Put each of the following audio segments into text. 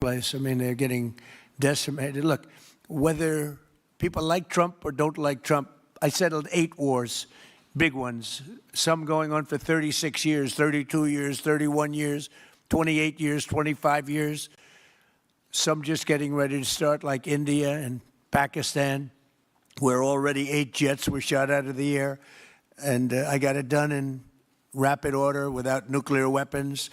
place. I mean, they're getting decimated. Look, whether people like Trump or don't like Trump, I settled 8 wars, big ones, some going on for 36 years, 32 years, 31 years, 28 years, 25 years, some just getting ready to start, like India and Pakistan, where already 8 jets were shot out of the air, and I got it done in rapid order without nuclear weapons.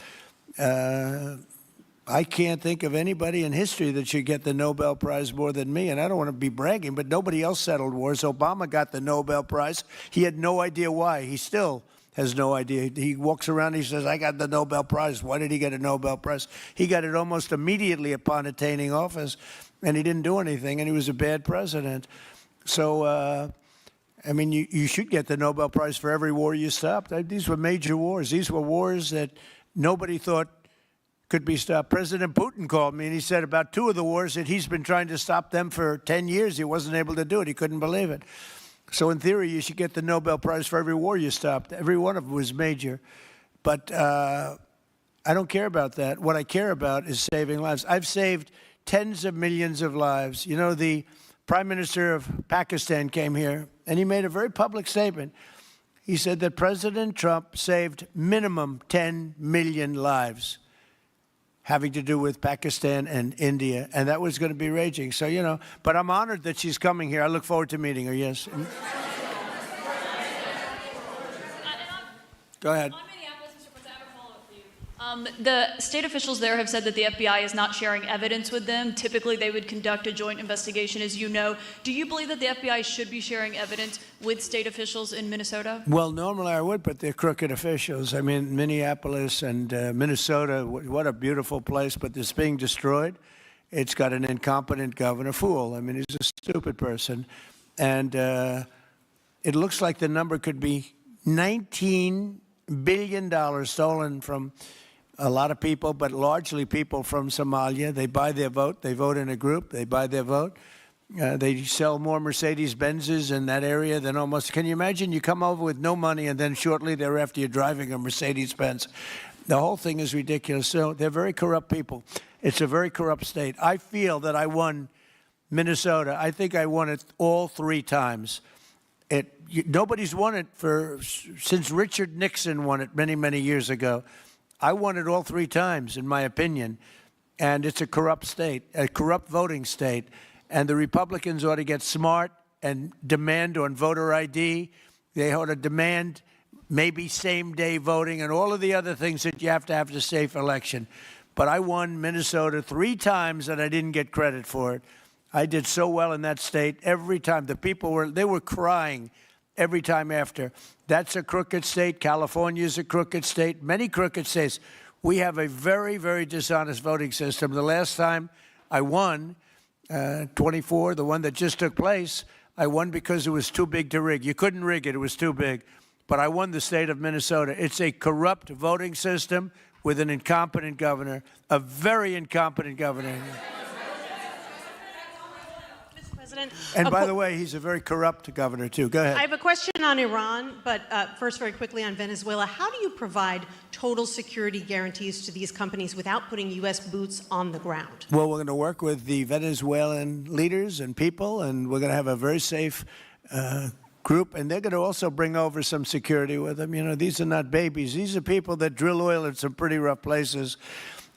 I can't think of anybody in history that should get the Nobel Prize more than me, and I don't want to be bragging, but nobody else settled wars. Obama got the Nobel Prize. He had no idea why. He still has no idea. He walks around, he says, I got the Nobel Prize. Why did he get a Nobel Prize? He got it almost immediately upon attaining office, and he didn't do anything, and he was a bad president. So, I mean, you should get the Nobel Prize for every war you stopped. These were major wars. These were wars that nobody thought could be stopped. President Putin called me, and he said about 2 of the wars that he's been trying to stop them for 10 years. He wasn't able to do it. He couldn't believe it. So in theory, you should get the Nobel Prize for every war you stopped. Every one of them was major. But I don't care about that. What I care about is saving lives. I've saved tens of millions of lives. You know, the Prime Minister of Pakistan came here, and he made a very public statement. He said that President Trump saved minimum 10 million lives having to do with Pakistan and India, and that was going to be raging. So, you know, but I'm honored that she's coming here. I look forward to meeting her, yes. Go ahead. The state officials there have said that the FBI is not sharing evidence with them. Typically, they would conduct a joint investigation, as you know. Do you believe that the FBI should be sharing evidence with state officials in Minnesota? Well, normally I would, but they're crooked officials. I mean, Minneapolis and Minnesota, what a beautiful place, but it's being destroyed. It's got an incompetent governor, fool. I mean, he's a stupid person. And it looks like the number could be $19 billion stolen from a lot of people, but largely people from Somalia. They buy their vote. They vote in a group. They buy their vote. They sell more Mercedes-Benzes in that area than almost. Can you imagine? You come over with no money, and then shortly thereafter you're driving a Mercedes-Benz. The whole thing is ridiculous. So they're very corrupt people. It's a very corrupt state. I feel that I won Minnesota. I think I won it all 3 times. Nobody's won it since Richard Nixon won it many, many years ago. I won it all 3 times, in my opinion, and it's a corrupt state, a corrupt voting state, and the Republicans ought to get smart and demand on voter ID. They ought to demand maybe same-day voting and all of the other things that you have to have a safe election. But I won Minnesota 3 times, and I didn't get credit for it. I did so well in that state every time. The people were crying every time after. That's a crooked state. California is a crooked state. Many crooked states. We have a very, very dishonest voting system. The last time I won, 24, the one that just took place, I won because it was too big to rig. You couldn't rig it. It was too big. But I won the state of Minnesota. It's a corrupt voting system with an incompetent governor, a very incompetent governor. And by the way, he's a very corrupt governor, too. Go ahead. I have a question on Iran, but first, very quickly on Venezuela. How do you provide total security guarantees to these companies without putting U.S. boots on the ground? Well, we're going to work with the Venezuelan leaders and people, and we're going to have a very safe group, and they're going to also bring over some security with them. You know, these are not babies. These are people that drill oil in some pretty rough places.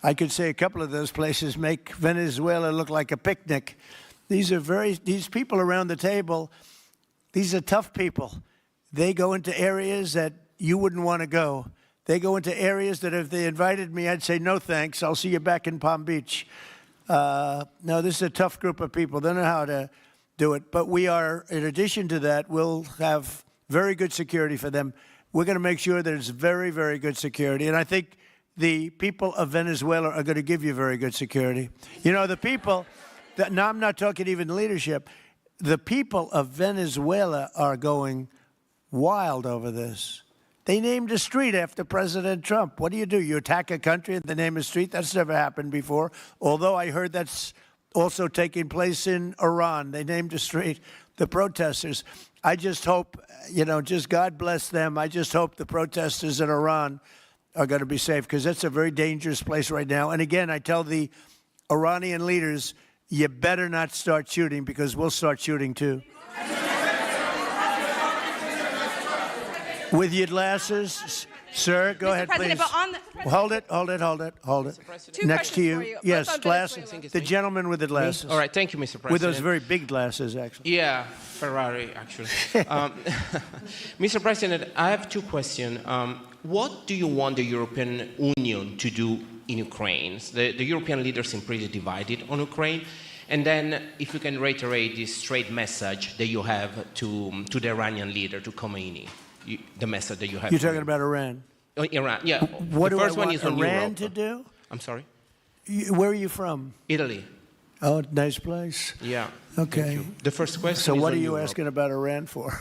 I could say a couple of those places make Venezuela look like a picnic. These people around the table, these are tough people. They go into areas that you wouldn't want to go. They go into areas that if they invited me, I'd say, no thanks, I'll see you back in Palm Beach. No, this is a tough group of people. They know how to do it. But we are, in addition to that, we'll have very good security for them. We're going to make sure there's very, very good security. And I think the people of Venezuela are going to give you very good security. You know, the people... Now, I'm not talking even leadership. The people of Venezuela are going wild over this. They named a street after President Trump. What do? You attack a country and they name a street? That's never happened before. Although I heard that's also taking place in Iran. They named a street. The protesters. I just hope, you know, just God bless them. I just hope the protesters in Iran are going to be safe, because that's a very dangerous place right now. And again, I tell the Iranian leaders, you better not start shooting because we'll start shooting too. With your glasses, sir, go ahead, please. But on Hold it. Two Next to questions you. for you. Yes, First on glasses. Venezuela. The gentleman with the glasses. All right, thank you, Mr. President. With those very big glasses, actually. Yeah, Ferrari, actually. Mr. President, I have two questions. What do you want the European Union to do in Ukraine? The European leaders seem pretty divided on Ukraine. And then, if you can reiterate this straight message that you have to the Iranian leader, to Khomeini, the message that you have. You're talking about Iran. Iran, yeah. What the do I first one want is on Iran Europe. to do? I'm sorry? Where are you from? Italy. Oh, nice place. Yeah. Okay. Thank you. The first question So is what on are you Europe. asking about Iran for?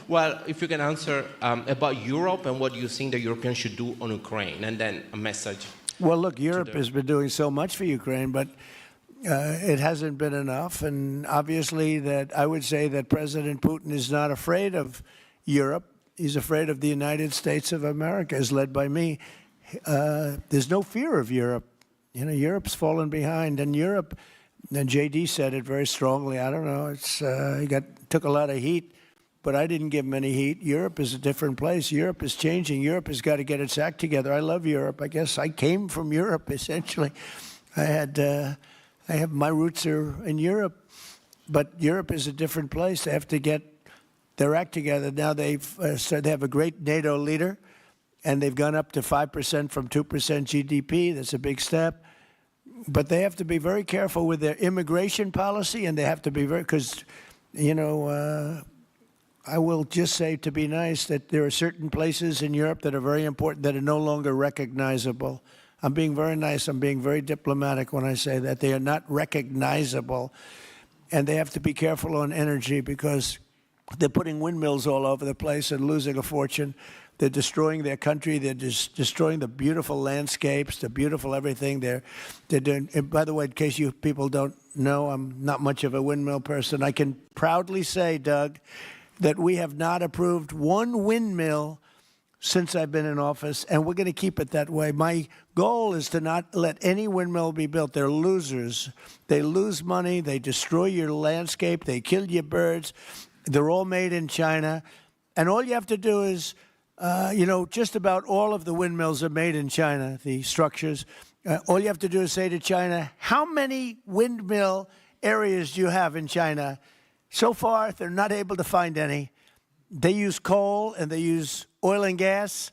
Well, if you can answer about Europe and what you think the Europeans should do on Ukraine, and then a message. Well, look, Europe has been doing so much for Ukraine, but it hasn't been enough. And obviously that I would say that President Putin is not afraid of Europe. He's afraid of the United States of America, as led by me. There's no fear of Europe. You know, Europe's fallen behind. And Europe, and J.D. said it very strongly. I don't know. He took a lot of heat, but I didn't give him any heat. Europe is a different place. Europe is changing. Europe has got to get its act together. I love Europe. I guess I came from Europe, essentially. My roots are in Europe. But Europe is a different place. They have to get their act together. Now they have a great NATO leader, and they've gone up to 5% from 2% GDP. That's a big step. But they have to be very careful with their immigration policy, and they have to be because, I will just say, to be nice, that there are certain places in Europe that are very important that are no longer recognizable. I'm being very nice. I'm being very diplomatic when I say that. They are not recognizable. And they have to be careful on energy because they're putting windmills all over the place and losing a fortune. They're destroying their country. They're destroying the beautiful landscapes, the beautiful everything. They're doing. And by the way, in case you people don't know, I'm not much of a windmill person. I can proudly say, Doug, that we have not approved one windmill since I've been in office, and we're going to keep it that way. My goal is to not let any windmill be built. They're losers. They lose money. They destroy your landscape. They kill your birds. They're all made in China. And all you have to do is, just about all of the windmills are made in China, the structures. All you have to do is say to China, how many windmill areas do you have in China? So far, they're not able to find any. They use coal and they use oil and gas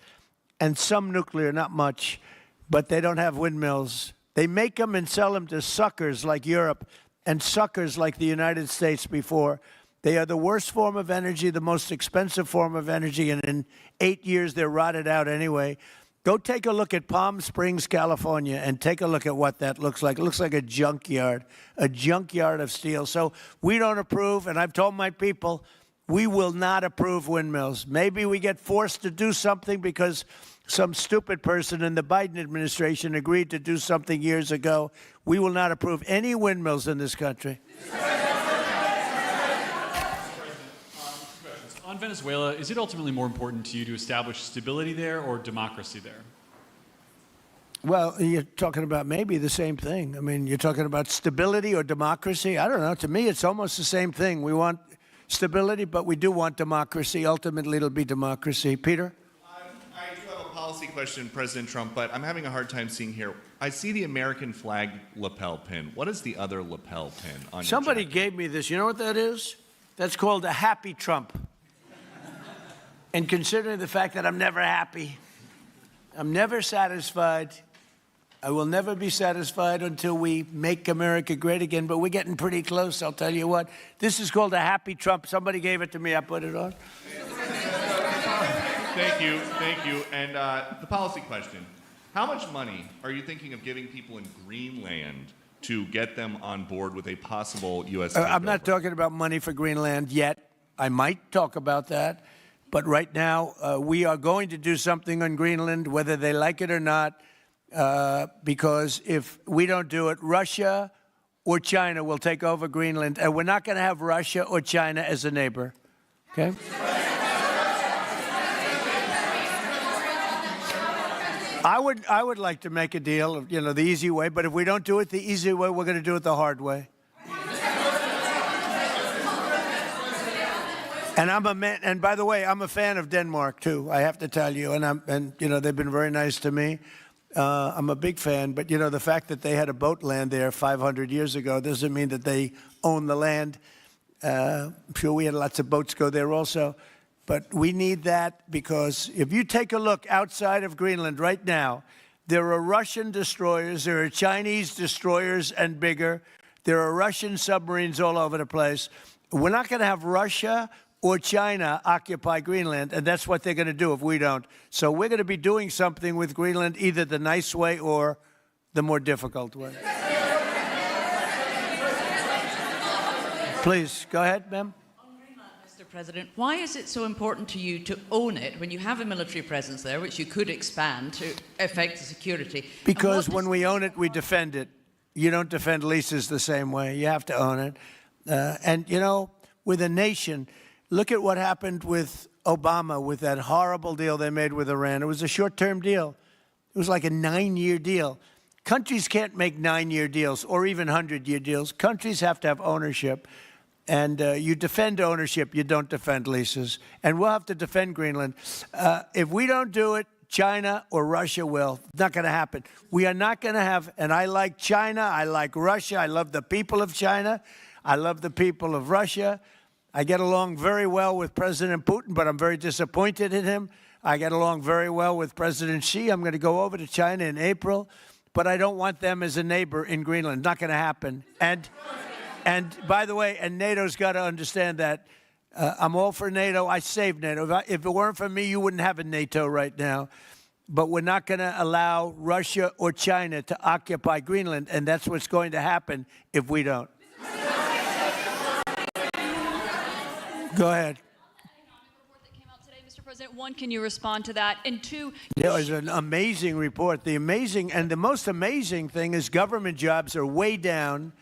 and some nuclear, not much, but they don't have windmills. They make them and sell them to suckers like Europe and suckers like the United States before. They are the worst form of energy, the most expensive form of energy, and in 8 years they're rotted out anyway. Go take a look at Palm Springs, California, and take a look at what that looks like. It looks like a junkyard of steel. So we don't approve, and I've told my people, we will not approve windmills. Maybe we get forced to do something because some stupid person in the Biden administration agreed to do something years ago. We will not approve any windmills in this country. On Venezuela, is it ultimately more important to you to establish stability there or democracy there? Well, you're talking about maybe the same thing. I mean, you're talking about stability or democracy. I don't know. To me, it's almost the same thing. We want stability, but we do want democracy. Ultimately, it'll be democracy. Peter? I do have a policy question, President Trump, but I'm having a hard time seeing here. I see the American flag lapel pin. What is the other lapel pin on Somebody your jacket? gave me this. You know what that is? That's called a happy Trump. And considering the fact that I'm never happy, I'm never satisfied, I will never be satisfied until we make America great again, but we're getting pretty close, I'll tell you what. This is called a happy Trump. Somebody gave it to me, I put it on. Thank you. And the policy question. How much money are you thinking of giving people in Greenland to get them on board with a possible U.S. takeover? I'm not talking about money for Greenland yet. I might talk about that. But right now, we are going to do something on Greenland, whether they like it or not, because if we don't do it, Russia or China will take over Greenland, and we're not going to have Russia or China as a neighbor. Okay? I would like to make a deal, the easy way, but if we don't do it the easy way, we're going to do it the hard way. And I'm a man, and by the way, I'm a fan of Denmark too. I have to tell you, and they've been very nice to me. I'm a big fan, but the fact that they had a boat land there 500 years ago doesn't mean that they own the land. I'm sure we had lots of boats go there also, but we need that because if you take a look outside of Greenland right now, there are Russian destroyers, there are Chinese destroyers and bigger, there are Russian submarines all over the place. We're not going to have Russia or China occupy Greenland, and that's what they're going to do if we don't. So we're going to be doing something with Greenland, either the nice way or the more difficult way. Please, go ahead, ma'am. Mr. President, why is it so important to you to own it when you have a military presence there, which you could expand to affect the security? Because when we own it, we defend it. You don't defend leases the same way. You have to own it. And, with a nation, look at what happened with Obama, with that horrible deal they made with Iran. It was a short-term deal. It was like a 9-year deal. Countries can't make 9-year deals or even 100-year deals. Countries have to have ownership. And you defend ownership, you don't defend leases. And we'll have to defend Greenland. If we don't do it, China or Russia will. It's not going to happen. We are not going to have, and I like China, I like Russia, I love the people of China, I love the people of Russia. I get along very well with President Putin, but I'm very disappointed in him. I get along very well with President Xi. I'm going to go over to China in April, but I don't want them as a neighbor in Greenland. Not going to happen. And by the way, and NATO's got to understand that. I'm all for NATO. I saved NATO. If it weren't for me, you wouldn't have a NATO right now. But we're not going to allow Russia or China to occupy Greenland, and that's what's going to happen if we don't. Go ahead. Mr. President, one, can you respond to that? And two, it was an amazing report. The most amazing thing is government jobs are way down,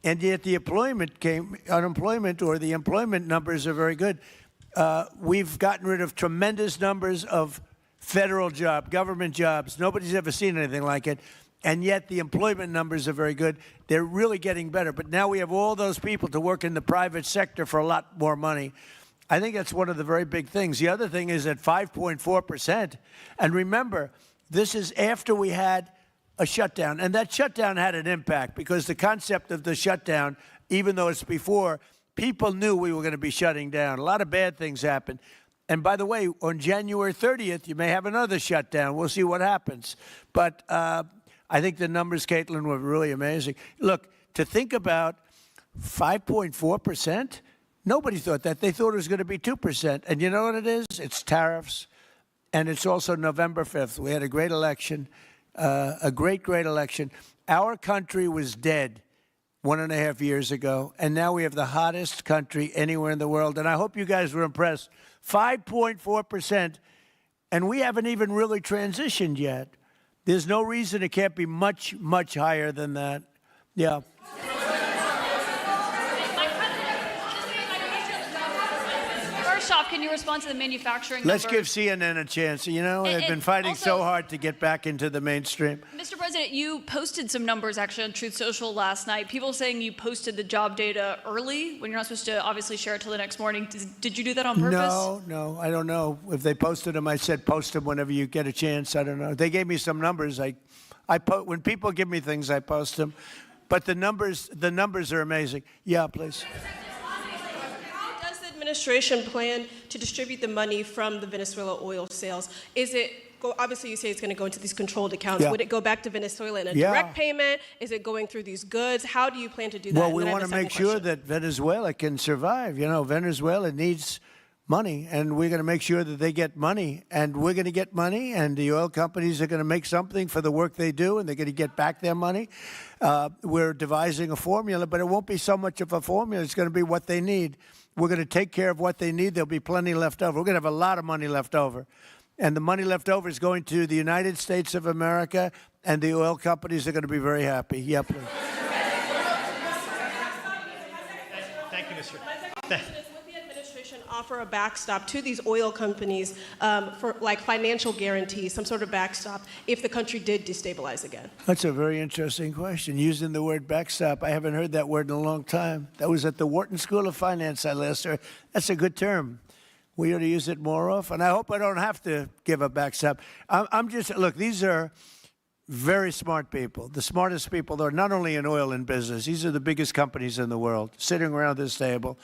and yet the unemployment or the employment numbers are very good. We've gotten rid of tremendous numbers of federal government jobs. Nobody's ever seen anything like it. And yet the employment numbers are very good. They're really getting better. But now we have all those people to work in the private sector for a lot more money. I think that's one of the very big things. The other thing is at 5.4%. And remember, this is after we had a shutdown. And that shutdown had an impact because the concept of the shutdown, even though it's before, people knew we were going to be shutting down. A lot of bad things happened. And by the way, on January 30th, you may have another shutdown. We'll see what happens. But I think the numbers, Caitlin, were really amazing. Look, to think about 5.4%, nobody thought that. They thought it was going to be 2%. And you know what it is? It's tariffs. And it's also November 5th. We had a great election, a great election. Our country was dead 1.5 years ago. And now we have the hottest country anywhere in the world. And I hope you guys were impressed. 5.4%. And we haven't even really transitioned yet. There's no reason it can't be much, much higher than that. Yeah. first off, can you respond to the manufacturing Let's numbers? give CNN a chance. They've been fighting so hard to get back into the mainstream. Mr. President, you posted some numbers actually on Truth Social last night. People saying you posted the job data early when you're not supposed to obviously share it till the next morning. Did you do that on purpose? No, I don't know. If they posted them, I said post them whenever you get a chance. I don't know. They gave me some numbers. When people give me things, I post them. But the numbers are amazing. Yeah, please. How does the administration plan to distribute the money from the Venezuela oil sales? Obviously, you say it's going to go into these controlled accounts. Yeah. Would it go back to Venezuela in a Yeah. direct payment? Is it going through these goods? How do you plan to do that? Well, And we then I want have to a make second sure question. that Venezuela can survive. Venezuela needs money, and we're going to make sure that they get money, and we're going to get money, and the oil companies are going to make something for the work they do, and they're going to get back their money. We're devising a formula, but it won't be so much of a formula. It's going to be what they need. We're going to take care of what they need. There'll be plenty left over. We're going to have a lot of money left over. And the money left over is going to the United States of America, and the oil companies are going to be very happy. Yeah, please. Thank you, Mr. My second question is, with the administration offer a backstop to these oil companies for like financial guarantees, some sort of backstop, if the country did destabilize again? That's a very interesting question. Using the word backstop, I haven't heard that word in a long time. That was at the Wharton School of Finance I last heard. That's a good term. We ought to use it more often. I hope I don't have to give a backstop. I'm just, look, these are very smart people, the smartest people. They're not only in oil and business. These are the biggest companies in the world sitting around this table.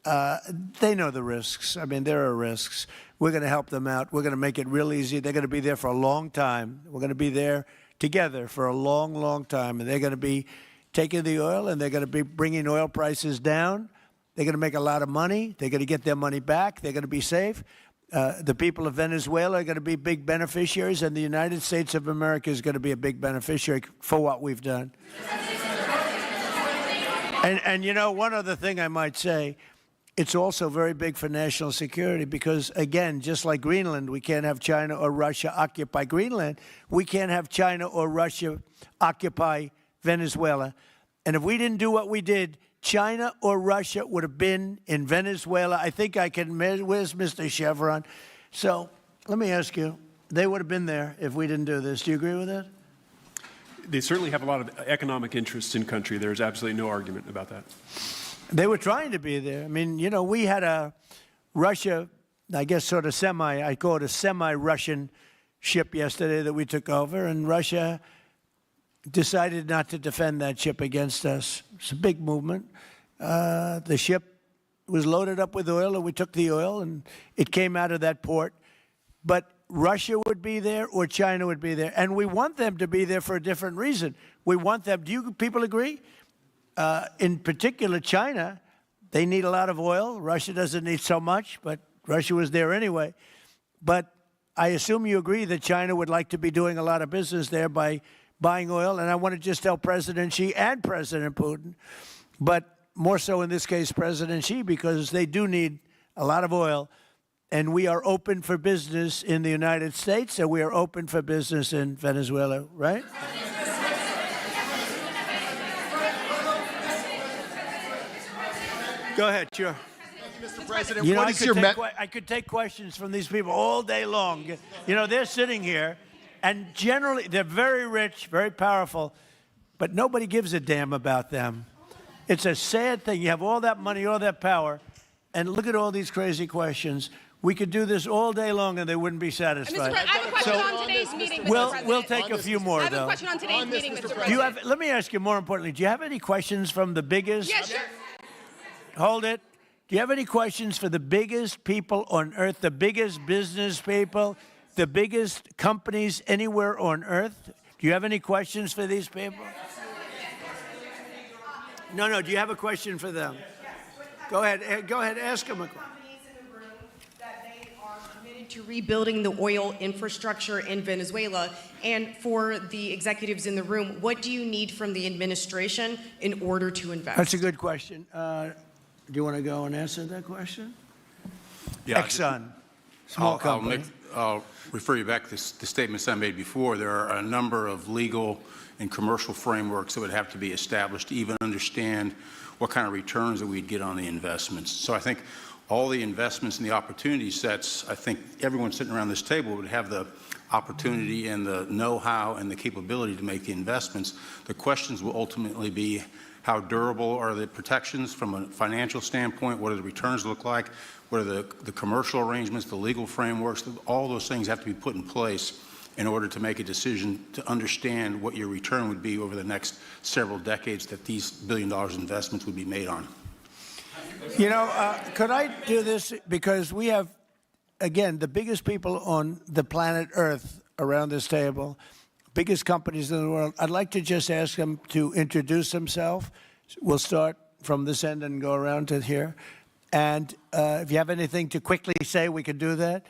They know the risks. I mean, there are risks. We're going to help them out. We're going to make it real easy. They're going to be there for a long time. We're going to be there together for a long, long time. And they're going to be taking the oil, and they're going to be bringing oil prices down. They're going to make a lot of money. They're going to get their money back. They're going to be safe. The people of Venezuela are going to be big beneficiaries, and the United States of America is going to be a big beneficiary for what we've done. And you know, one other thing I might say, it's also very big for national security because, again, just like Greenland, we can't have China or Russia occupy Greenland. We can't have China or Russia occupy Venezuela. And if we didn't do what we did, China or Russia would have been in Venezuela. I think I can, where's Mr. Chevron? So let me ask you, they would have been there if we didn't do this. Do you agree with that? They certainly have a lot of economic interests in country. There's absolutely no argument about that. They were trying to be there. I mean, you know, we had a Russia, I guess sort of I call it a semi-Russian ship yesterday that we took over, and Russia decided not to defend that ship against us. It's a big movement. The ship was loaded up with oil, and we took the oil, and it came out of that port. But Russia would be there or China would be there. And we want them to be there for a different reason. We want them, do you people agree? In particular, China, they need a lot of oil. Russia doesn't need so much, but Russia was there anyway. But I assume you agree that China would like to be doing a lot of business there by buying oil. And I want to just tell President Xi and President Putin, but more so in this case, President Xi, because they do need a lot of oil. And we are open for business in the United States, and we are open for business in Venezuela, right? Go ahead, sure. Mr. President, You know, what is your I could take questions from these people all day long. You know, they're sitting here, and generally they're very rich, very powerful, but nobody gives a damn about them. It's a sad thing. You have all that money, all that power, and look at all these crazy questions. We could do this all day long, and they wouldn't be satisfied. I have a question on today's meeting, Mr. President. We'll take a few more, I have though. a question on today's meeting, Mr. President. Do you have? Let me ask you more importantly. Do you have any questions from the biggest? Yes, sure. Hold it. Do you have any questions for the biggest people on earth, the biggest business people, the biggest companies anywhere on earth? Do you have any questions for these people? No. Do you have a question for them? Go ahead. Go ahead. Ask them a question. To rebuilding the oil infrastructure in Venezuela, and for the executives in the room, what do you need from the administration in order to invest? That's a good question. Do you want to go and answer that question? Yeah, Exxon, small company. I'll refer you back to the statements I made before. There are a number of legal and commercial frameworks that would have to be established to even understand what kind of returns that we'd get on the investments. So I think all the investments and the opportunity sets, I think everyone sitting around this table would have the opportunity and the know-how and the capability to make the investments. The questions will ultimately be how durable are the protections from a financial standpoint, what do the returns look like, what are the commercial arrangements, the legal frameworks, all those things have to be put in place in order to make a decision to understand what your return would be over the next several decades that these billion-dollar investments would be made on. You know, could I do this? Because we have, again, the biggest people on the planet Earth around this table, biggest companies in the world. I'd like to just ask them to introduce themselves. We'll start from this end and go around to here. And if you have anything to quickly say, we can do that.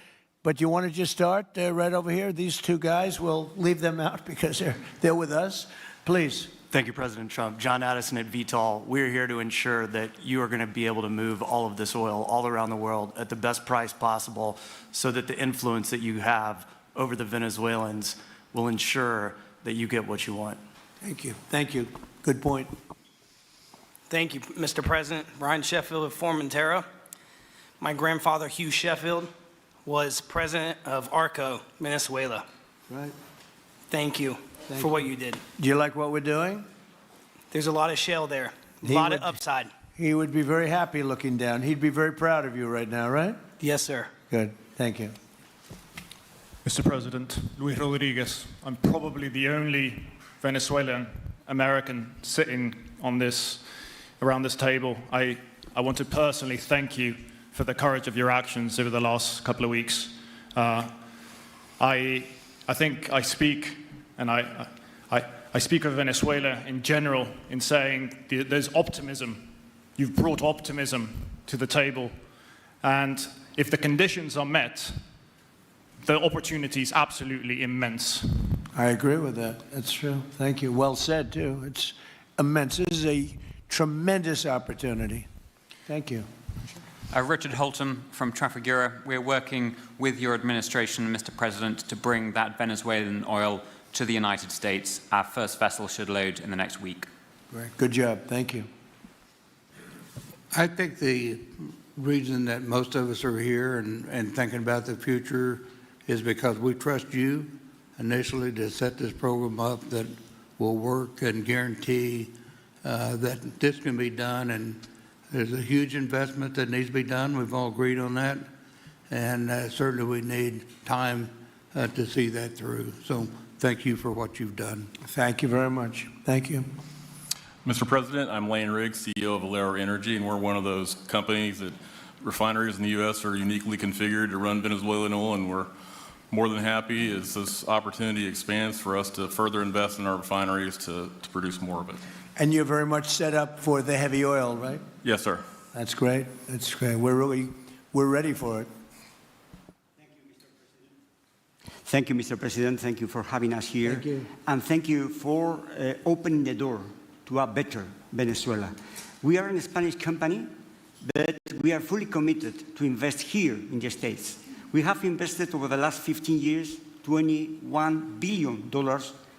But you want to just start right over here? These two guys, we'll leave them out because they're with us. Please. Thank you, President Trump. John Addison at VTOL. We're here to ensure that you are going to be able to move all of this oil all around the world at the best price possible so that the influence that you have over the Venezuelans will ensure that you get what you want. Thank you. Thank you. Good point. Thank you, Mr. President. Brian Sheffield of Formentera. My grandfather, Hugh Sheffield, was president of ARCO, Venezuela. Right. Thank you for what you did. Do you like what we're doing? There's a lot of shale there, a He lot of would- upside. He would be very happy looking down. He'd be very proud of you right now, right? Yes, sir. Good. Thank you. Mr. President, Luis Rodriguez, I'm probably the only Venezuelan American sitting on around this table. I want to personally thank you for the courage of your actions over the last couple of weeks. I think I speak, and I speak of Venezuela in general in saying there's optimism. You've brought optimism to the table, and if the conditions are met, the opportunity is absolutely immense. I agree with that. That's true. Thank you. Well said, too. It's immense. This is a tremendous opportunity. Thank you. Richard Holton from Trafigura. We're working with your administration, Mr. President, to bring that Venezuelan oil to the United States. Our first vessel should load in the next week. Great. Good job. Thank you. I think the reason that most of us are here and thinking about the future is because we trust you initially to set this program up that will work and guarantee that this can be done. And there's a huge investment that needs to be done. We've all agreed on that. And certainly we need time to see that through. So thank you for what you've done. Thank you very much. Thank you. Mr. President, I'm Lane Riggs, CEO of Valero Energy, and we're one of those companies that refineries in the U.S. are uniquely configured to run Venezuelan oil, and we're more than happy as this opportunity expands for us to further invest in our refineries to produce more of it. And you're very much set up for the heavy oil, right? Yes, sir. That's great. That's great. We're ready for it. Thank you, Mr. President. Thank you for having us here. Thank you. And thank you for opening the door to a better Venezuela. We are a Spanish company, but we are fully committed to invest here in the States. We have invested over the last 15 years $21 billion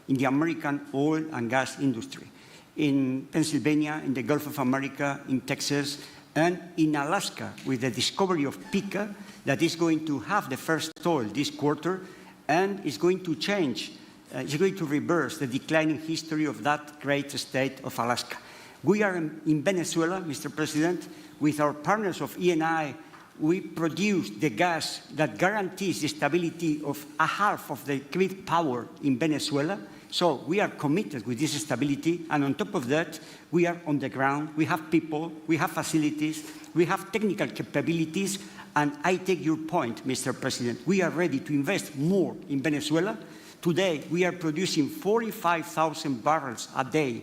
in the American oil and gas industry, in Pennsylvania, in the Gulf of America, in Texas, and in Alaska with the discovery of Pica that is going to have the first oil this quarter and is going to change, is going to reverse the declining history of that great state of Alaska. We are in Venezuela, Mr. President, with our partners of Eni. We produce the gas that guarantees the stability of a half of the grid power in Venezuela. So we are committed with this stability, and on top of that, we are on the ground, we have people, we have facilities, we have technical capabilities, and I take your point, Mr. President. We are ready to invest more in Venezuela. Today, we are producing 45,000 barrels a day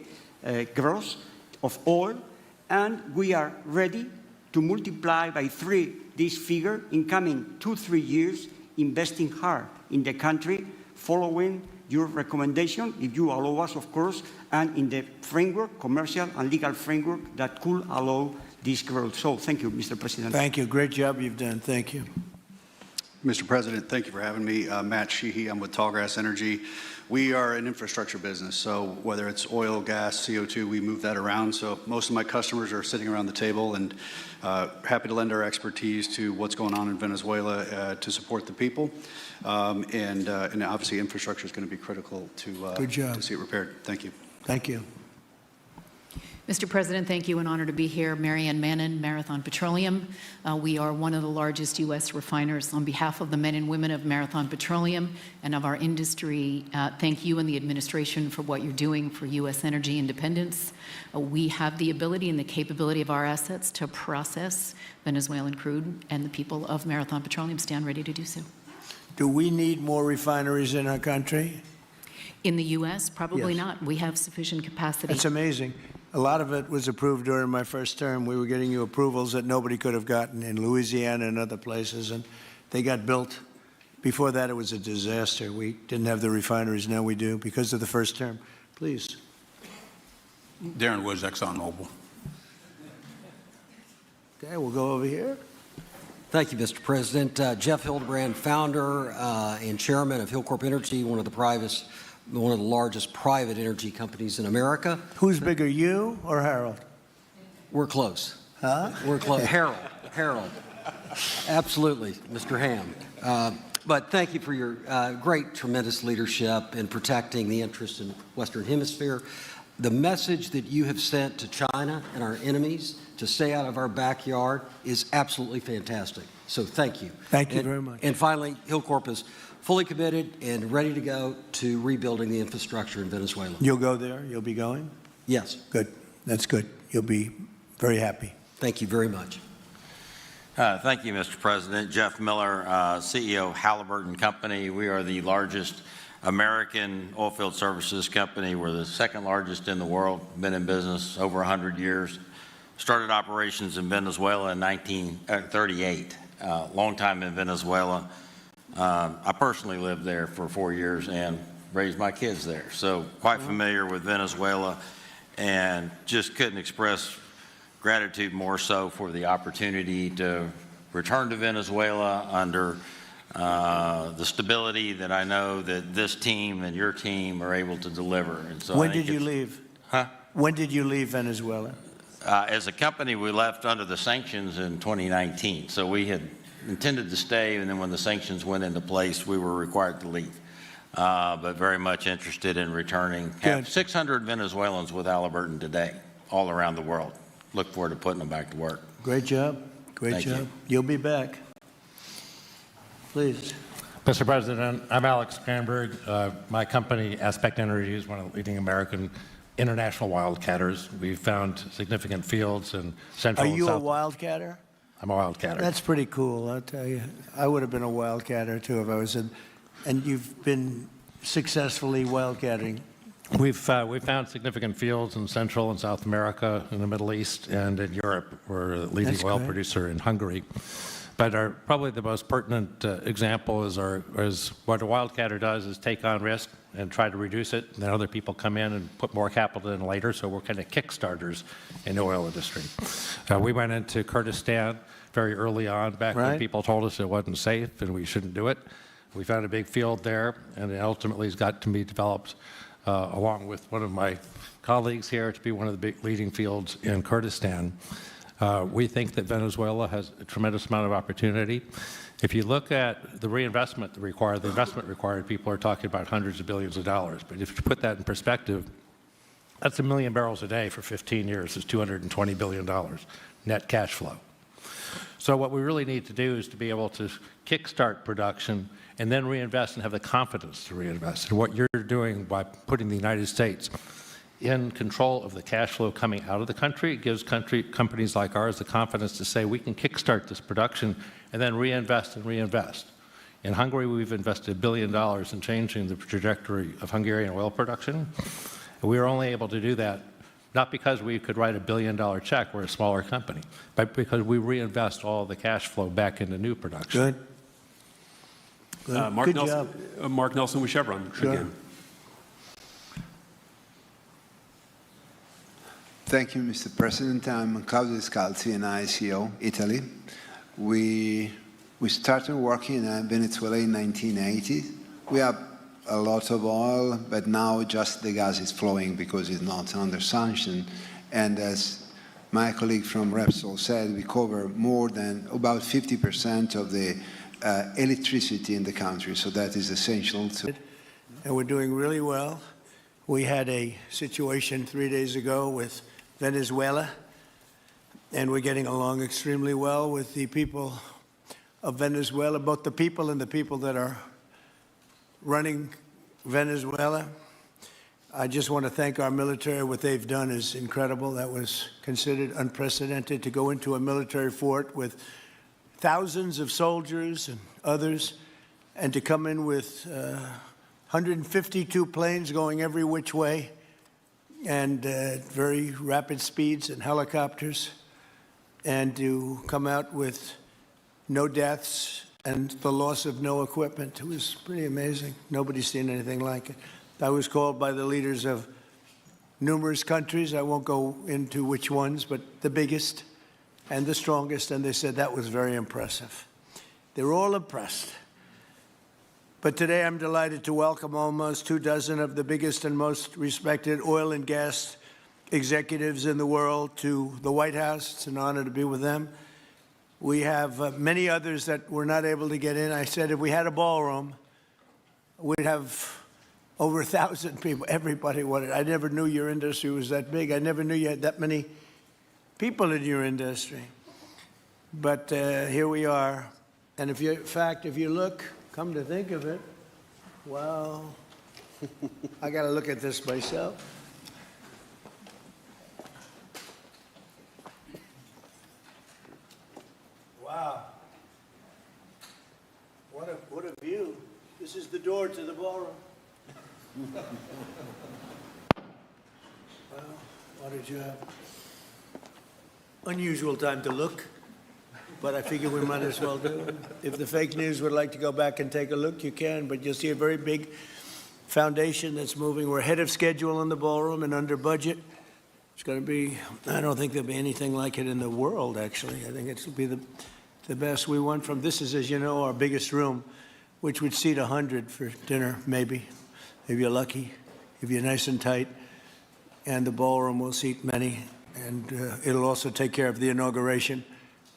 gross of oil, and we are ready to multiply by 3 this figure in coming 2-3 years, investing hard in the country, following your recommendation, if you allow us, of course, and in the framework, commercial and legal framework that could allow this growth. So thank you, Mr. President. Thank you. Great job you've done. Thank you. Mr. President, thank you for having me. Matt Sheehy, I'm with Tallgrass Energy. We are an infrastructure business, so whether it's oil, gas, CO2, we move that around. So most of my customers are sitting around the table and happy to lend our expertise to what's going on in Venezuela to support the people. And obviously infrastructure is going to be critical to see it repaired. Thank you. Thank you. Mr. President, thank you. An honor to be here. Marianne Mannon, Marathon Petroleum. We are one of the largest U.S. refiners. On behalf of the men and women of Marathon Petroleum and of our industry, thank you and the administration for what you're doing for U.S. energy independence. We have the ability and the capability of our assets to process Venezuelan crude, and the people of Marathon Petroleum stand ready to do so. Do we need more refineries in our country? In the U.S., probably Yes. not. We have sufficient capacity. It's amazing. A lot of it was approved during my first term. We were getting you approvals that nobody could have gotten in Louisiana and other places, and they got built. Before that, it was a disaster. We didn't have the refineries. Now we do because of the first term. Please. Darren Woods, ExxonMobil. Okay, we'll go over here. Thank you, Mr. President. Jeff Hildebrand, founder and chairman of Hillcorp Energy, one of the largest private energy companies in America. Who's bigger, you or Harold? We're close. Huh? We're close. Harold. Absolutely, Mr. Ham. But thank you for your great, tremendous leadership in protecting the interests in the Western Hemisphere. The message that you have sent to China and our enemies to stay out of our backyard is absolutely fantastic. So thank you. Thank you very much. And finally, Hilcorp is fully committed and ready to go to rebuilding the infrastructure in Venezuela. You'll go there? You'll be going? Yes. Good. That's good. You'll be very happy. Thank you very much. Thank you, Mr. President. Jeff Miller, CEO of Halliburton Company. We are the largest American oilfield services company. We're the second largest in the world, been in business over 100 years. Started operations in Venezuela in 1938, long time in Venezuela. I personally lived there for 4 years and raised my kids there, so quite familiar with Venezuela, and just couldn't express gratitude more so for the opportunity to return to Venezuela under the stability that I know that this team and your team are able to deliver. And so When did you leave? Huh? When did you leave Venezuela? As a company, we left under the sanctions in 2019. So we had intended to stay, and then when the sanctions went into place, we were required to leave. But very much interested in returning. Have 600 Venezuelans with Halliburton today, all around the world. Look forward to putting them back to work. Great job. Great Thank job. you. You'll be back. Please. Mr. President, I'm Alex Granberg. My company, Aspect Energy, is one of the leading American international wildcatters. We've found significant fields in Central Are and you a South. wildcatter? I'm a wildcatter. That's pretty cool, I'll tell you. I would have been a wildcatter, too, if I was in. And you've been successfully wildcatting. We've found significant fields in Central and South America, in the Middle East, and in Europe. We're a leading That's oil great. producer in Hungary. But probably the most pertinent example is what a wildcatter does is take on risk and try to reduce it. And then other people come in and put more capital in later. So we're kind of kickstarters in the oil industry. We went into Kurdistan very early on, back when people told us it wasn't safe and we shouldn't do it. We found a big field there, and it ultimately has got to be developed along with one of my colleagues here to be one of the big leading fields in Kurdistan. We think that Venezuela has a tremendous amount of opportunity. If you look at the reinvestment required, the investment required, people are talking about hundreds of billions of dollars. But if you put that in perspective, that's 1 million barrels a day for 15 years. It's $220 billion net cash flow. So what we really need to do is to be able to kickstart production and then reinvest and have the confidence to reinvest. And what you're doing by putting the United States in control of the cash flow coming out of the country, it gives companies like ours the confidence to say we can kickstart this production and then reinvest and reinvest. In Hungary, we've invested $1 billion in changing the trajectory of Hungarian oil production. And we were only able to do that not because we could write $1 billion check, we're a smaller company, but because we reinvest all the cash flow back into new production. Good. Mark Good Nelson, job. Mark Nelson with Chevron again. Thank you, Mr. President. I'm Claudio Descalzi, and ICO, Italy. We started working in Venezuela in 1980. We have a lot of oil, but now just the gas is flowing because it's not under sanction. And as my colleague from Repsol said, we cover more than about 50% of the electricity in the country, so that is essential. And we're doing really well. We had a situation 3 days ago with Venezuela, and we're getting along extremely well with the people of Venezuela, both the people and the people that are running Venezuela. I just want to thank our military. What they've done is incredible. That was considered unprecedented, to go into a military fort with thousands of soldiers and others, and to come in with 152 planes going every which way, and very rapid speeds and helicopters, and to come out with no deaths and the loss of no equipment. It was pretty amazing. Nobody's seen anything like it. I was called by the leaders of numerous countries. I won't go into which ones, but the biggest and the strongest, and they said that was very impressive. They're all impressed. But today I'm delighted to welcome almost 24 of the biggest and most respected oil and gas executives in the world to the White House. It's an honor to be with them. We have many others that were not able to get in. I said if we had a ballroom, we'd have over 1,000 people. Everybody wanted. I never knew your industry was that big. I never knew you had that many people in your industry. But here we are. And if you, in fact, if you look, come to think of it, well, I got to look at this myself. Wow. What a view. This is the door to the ballroom. Well, what did you have? Unusual time to look, but I figure we might as well do it. If the fake news would like to go back and take a look, you can, but you'll see a very big foundation that's moving. We're ahead of schedule in the ballroom and under budget. It's going to be, I don't think there'll be anything like it in the world, actually. I think it'll be the best. We went from, this is, as you know, our biggest room, which would seat 100 for dinner, maybe, if you're lucky, if you're nice and tight. And the ballroom will seat many. And it'll also take care of the inauguration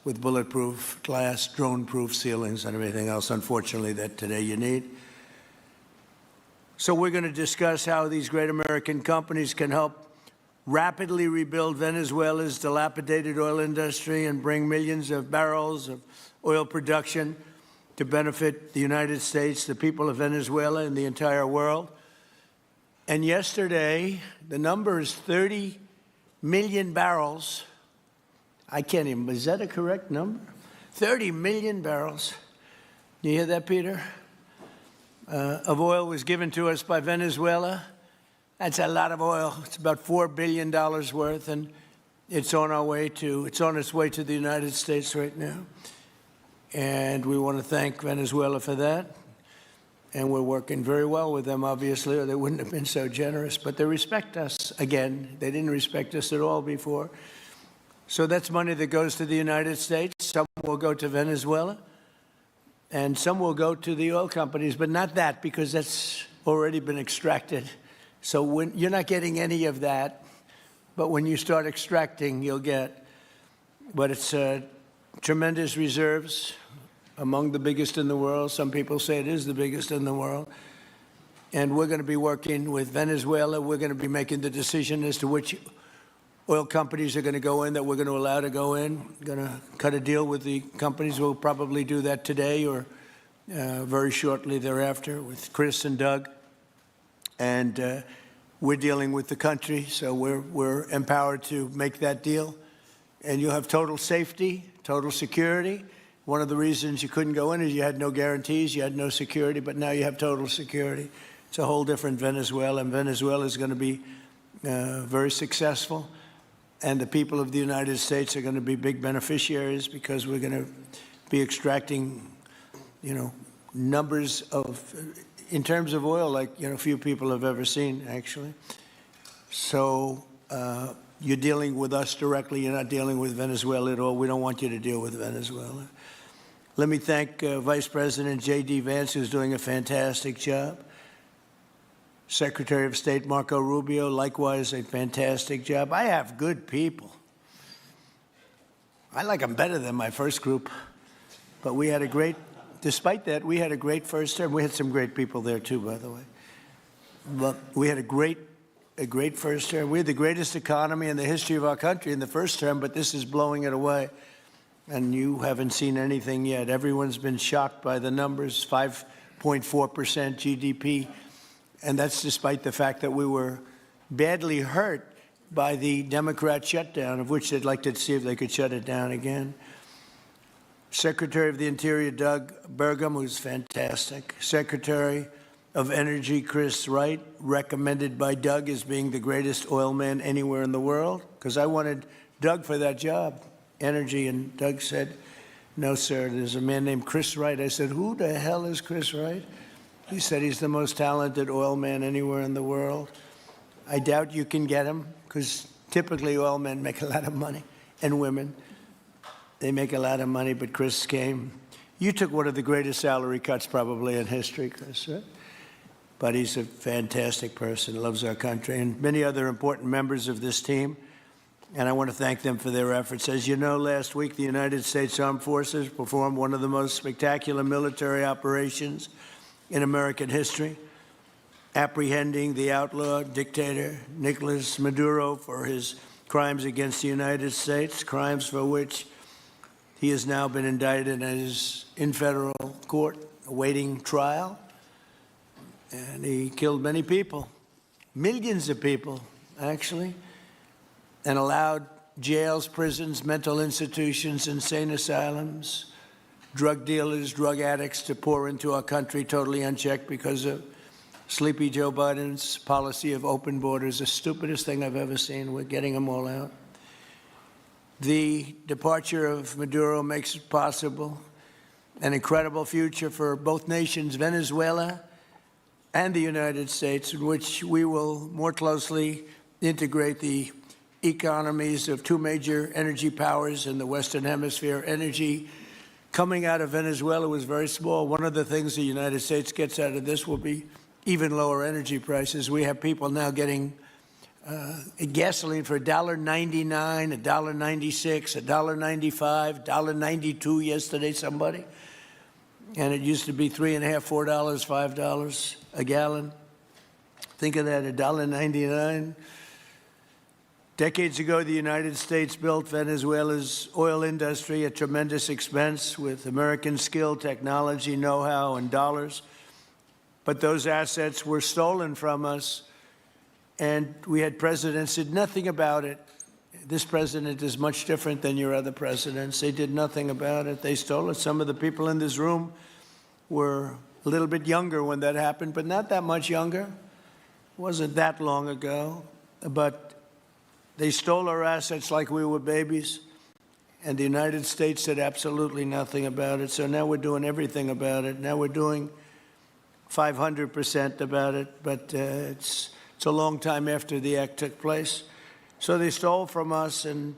with bulletproof glass, drone-proof ceilings, and everything else, unfortunately, that today you need. So we're going to discuss how these great American companies can help rapidly rebuild Venezuela's dilapidated oil industry and bring millions of barrels of oil production to benefit the United States, the people of Venezuela, and the entire world. And yesterday, the number is 30 million barrels. I can't even, is that a correct number? 30 million barrels. You hear that, Peter? Of oil was given to us by Venezuela. That's a lot of oil. It's about $4 billion worth, and it's on its way to the United States right now. And we want to thank Venezuela for that. And we're working very well with them, obviously, or they wouldn't have been so generous. But they respect us again. They didn't respect us at all before. So that's money that goes to the United States. Some will go to Venezuela, and some will go to the oil companies, but not that, because that's already been extracted. So you're not getting any of that. But when you start extracting, you'll get. But it's tremendous reserves, among the biggest in the world. Some people say it is the biggest in the world. And we're going to be working with Venezuela. We're going to be making the decision as to which oil companies are going to go in, that we're going to allow to go in. We're going to cut a deal with the companies. We'll probably do that today or very shortly thereafter with Chris and Doug. And we're dealing with the country, so we're empowered to make that deal. And you'll have total safety, total security. One of the reasons you couldn't go in is you had no guarantees, you had no security, but now you have total security. It's a whole different Venezuela, and Venezuela is going to be very successful. And the people of the United States are going to be big beneficiaries because we're going to be extracting, numbers of, in terms of oil, like, few people have ever seen, actually. So you're dealing with us directly. You're not dealing with Venezuela at all. We don't want you to deal with Venezuela. Let me thank Vice President J.D. Vance, who's doing a fantastic job. Secretary of State Marco Rubio, likewise, a fantastic job. I have good people. I like them better than my first group. But we had a great, despite that, we had a great first term. We had some great people there, too, by the way. But we had a great first term. We had the greatest economy in the history of our country in the first term, but this is blowing it away. And you haven't seen anything yet. Everyone's been shocked by the numbers, 5.4% GDP. And that's despite the fact that we were badly hurt by the Democrat shutdown, of which they'd like to see if they could shut it down again. Secretary of the Interior, Doug Burgum, who's fantastic. Secretary of Energy, Chris Wright, recommended by Doug as being the greatest oil man anywhere in the world, because I wanted Doug for that job, energy, and Doug said, no, sir, there's a man named Chris Wright. I said, who the hell is Chris Wright? He said he's the most talented oil man anywhere in the world. I doubt you can get him, because typically oil men make a lot of money, and women. They make a lot of money, but Chris came. You took one of the greatest salary cuts probably in history, Chris, right? But he's a fantastic person, loves our country, and many other important members of this team. and I want to thank them for their efforts. As you know, last week the United States Armed Forces performed one of the most spectacular military operations in American history, apprehending the outlaw dictator Nicolas Maduro for his crimes against the United States, crimes for which he has now been indicted and is in federal court awaiting trial. And he killed many people, millions of people, actually, and allowed jails, prisons, mental institutions, insane asylums, drug dealers, drug addicts to pour into our country totally unchecked because of sleepy Joe Biden's policy of open borders, the stupidest thing I've ever seen. We're getting them all out. The departure of Maduro makes it possible an incredible future for both nations, Venezuela and the United States, in which we will more closely integrate the economies of two major energy powers in the Western Hemisphere. Energy coming out of Venezuela was very small. One of the things the United States gets out of this will be even lower energy prices. We have people now getting gasoline for $1.99, $1.96, $1.95, $1.92 yesterday, somebody. And it used to be $3.50, $4, $5 a gallon. Think of that, $1.99. Decades ago, the United States built Venezuela's oil industry at tremendous expense with American skill, technology, know-how, and dollars. But those assets were stolen from us, and we had presidents who did nothing about it. This president is much different than your other presidents. They did nothing about it. They stole it. Some of the people in this room were a little bit younger when that happened, but not that much younger. It wasn't that long ago. But they stole our assets like we were babies, and the United States did absolutely nothing about it. So now we're doing everything about it. Now we're doing 500% about it, but it's a long time after the act took place. So they stole from us, and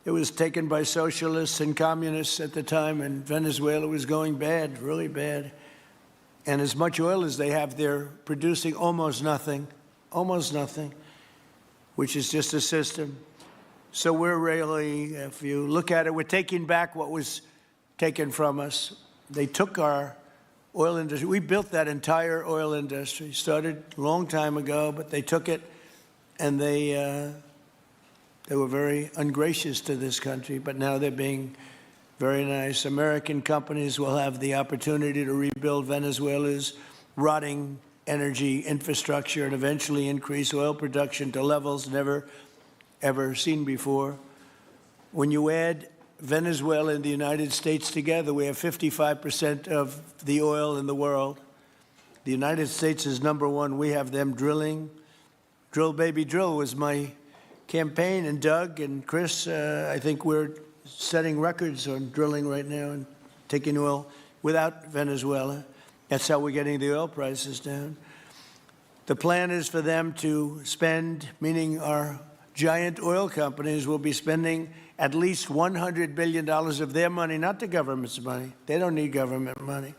it was taken by socialists and communists at the time, and Venezuela was going bad, really bad. And as much oil as they have, they're producing almost nothing, which is just a system. So we're really, if you look at it, we're taking back what was taken from us. They took our oil industry. We built that entire oil industry. Started a long time ago, but they took it, and they were very ungracious to this country. But now they're being very nice. American companies will have the opportunity to rebuild Venezuela's rotting energy infrastructure and eventually increase oil production to levels never, ever seen before. When you add Venezuela and the United States together, we have 55% of the oil in the world. The United States is number one. We have them drilling. Drill, baby, drill was my campaign. And Doug and Chris, I think we're setting records on drilling right now and taking oil without Venezuela. That's how we're getting the oil prices down. The plan is for them to spend, meaning our giant oil companies will be spending at least $100 billion of their money, not the government's money. They don't need government money.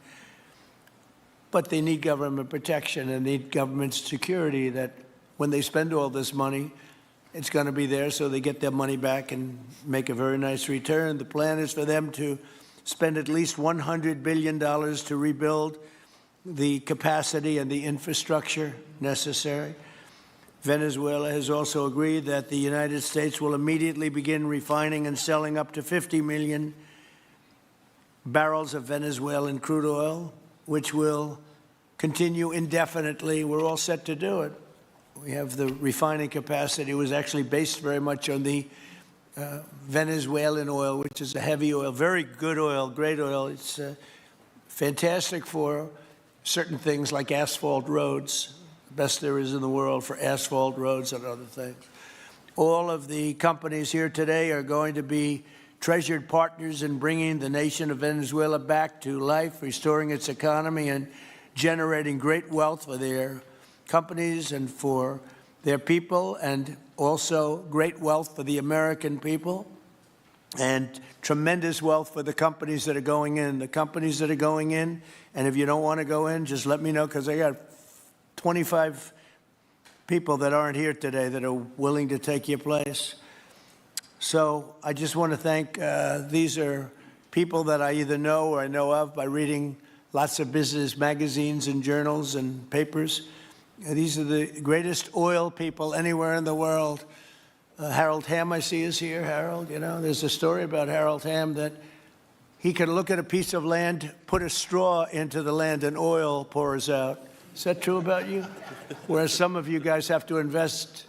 But they need government protection and need government security that when they spend all this money, it's going to be there so they get their money back and make a very nice return. The plan is for them to spend at least $100 billion to rebuild the capacity and the infrastructure necessary. Venezuela has also agreed that the United States will immediately begin refining and selling up to 50 million barrels of Venezuelan crude oil, which will continue indefinitely. We're all set to do it. We have the refining capacity. It was actually based very much on the Venezuelan oil, which is a heavy oil, very good oil, great oil. It's fantastic for certain things like asphalt roads, the best there is in the world for asphalt roads and other things. All of the companies here today are going to be treasured partners in bringing the nation of Venezuela back to life, restoring its economy, and generating great wealth for their companies and for their people, and also great wealth for the American people, and tremendous wealth for the companies that are going in. The companies that are going in, and if you don't want to go in, just let me know, because I got 25 people that aren't here today that are willing to take your place. So I just want to thank, these are people that I either know or I know of by reading lots of business magazines and journals and papers. These are the greatest oil people anywhere in the world. Harold Hamm, I see, is here. Harold, you know, there's a story about Harold Hamm that he could look at a piece of land, put a straw into the land, and oil pours out. Is that true about you? Whereas some of you guys have to invest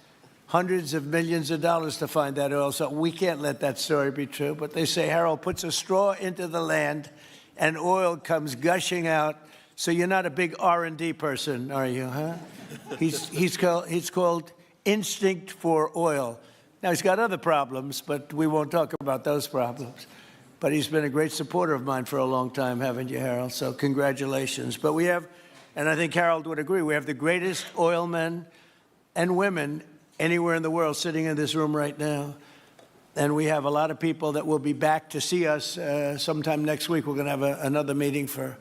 hundreds of millions of dollars to find that oil. So we can't let that story be true. But they say Harold puts a straw into the land and oil comes gushing out. So you're not a big R&D person, are you, huh? He's called instinct for oil. Now, he's got other problems, but we won't talk about those problems. But he's been a great supporter of mine for a long time, haven't you, Harold? So congratulations. But we have, and I think Harold would agree, we have the greatest oil men and women anywhere in the world sitting in this room right now. And we have a lot of people that will be back to see us sometime next week. We're going to have another meeting for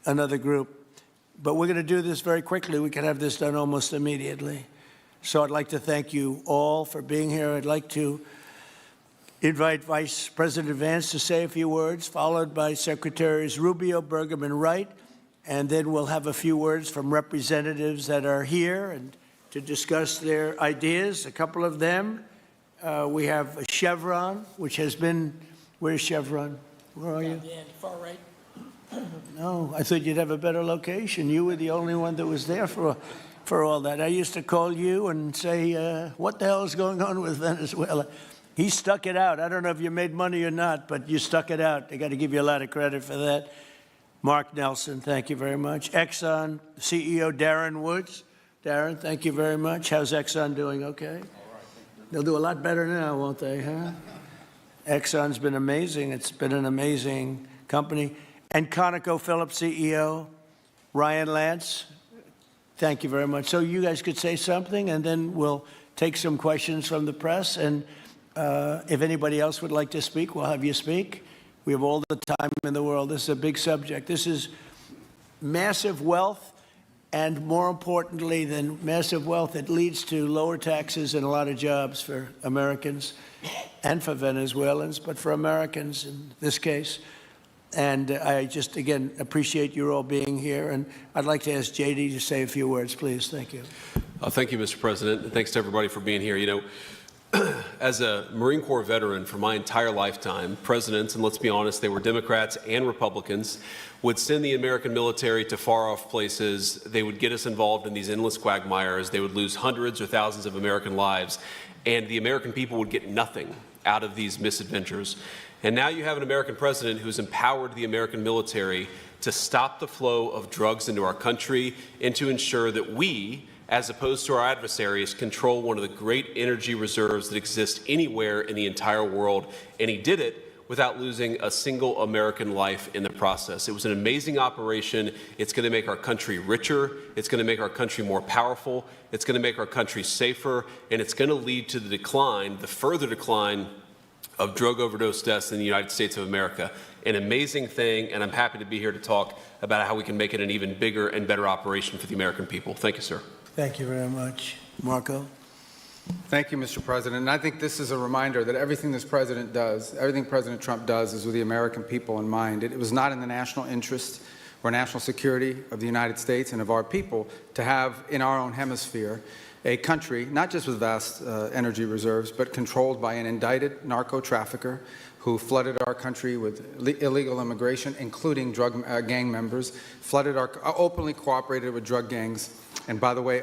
another group. But we're going to do this very quickly. We can have this done almost immediately. So I'd like to thank you all for being here. I'd like to invite Vice President Vance to say a few words, followed by Secretaries Rubio, Bergam, and Wright. And then we'll have a few words from representatives that are here and to discuss their ideas, a couple of them. We have Chevron, which has been, where's Chevron? Where are you? Yeah, far right. No, I thought you'd have a better location. You were the only one that was there for all that. I used to call you and say, what the hell is going on with Venezuela? He stuck it out. I don't know if you made money or not, but you stuck it out. I got to give you a lot of credit for that. Mark Nelson, thank you very much. Exxon CEO Darren Woods. Darren, thank you very much. How's Exxon doing? Okay? They'll do a lot better now, won't they, huh? Exxon's been amazing. It's been an amazing company. And ConocoPhillips CEO Ryan Lance, thank you very much. So you guys could say something, and then we'll take some questions from the press. And if anybody else would like to speak, we'll have you speak. We have all the time in the world. This is a big subject. This is massive wealth. And more importantly than massive wealth, it leads to lower taxes and a lot of jobs for Americans and for Venezuelans, but for Americans in this case. And I just, again, appreciate you all being here. And I'd like to ask JD to say a few words, please. Thank you. Thank you, Mr. President. And thanks to everybody for being here. You know, as a Marine Corps veteran for my entire lifetime, presidents, and let's be honest, they were Democrats and Republicans, would send the American military to far-off places. They would get us involved in these endless quagmires. They would lose hundreds or thousands of American lives, and the American people would get nothing out of these misadventures. And now you have an American president who's empowered the American military to stop the flow of drugs into our country and to ensure that we, as opposed to our adversaries, control one of the great energy reserves that exist anywhere in the entire world. And he did it without losing a single American life in the process. It was an amazing operation. It's going to make our country richer. It's going to make our country more powerful. It's going to make our country safer. And it's going to lead to the decline, the further decline of drug overdose deaths in the United States of America. An amazing thing, and I'm happy to be here to talk about how we can make it an even bigger and better operation for the American people. Thank you, sir. Thank you very much. Marco? Thank you, Mr. President. And I think this is a reminder that everything this president does, everything President Trump does is with the American people in mind. It was not in the national interest or national security of the United States and of our people to have in our own hemisphere a country, not just with vast energy reserves, but controlled by an indicted narco trafficker who flooded our country with illegal immigration, including drug gang members, openly cooperated with drug gangs, and by the way,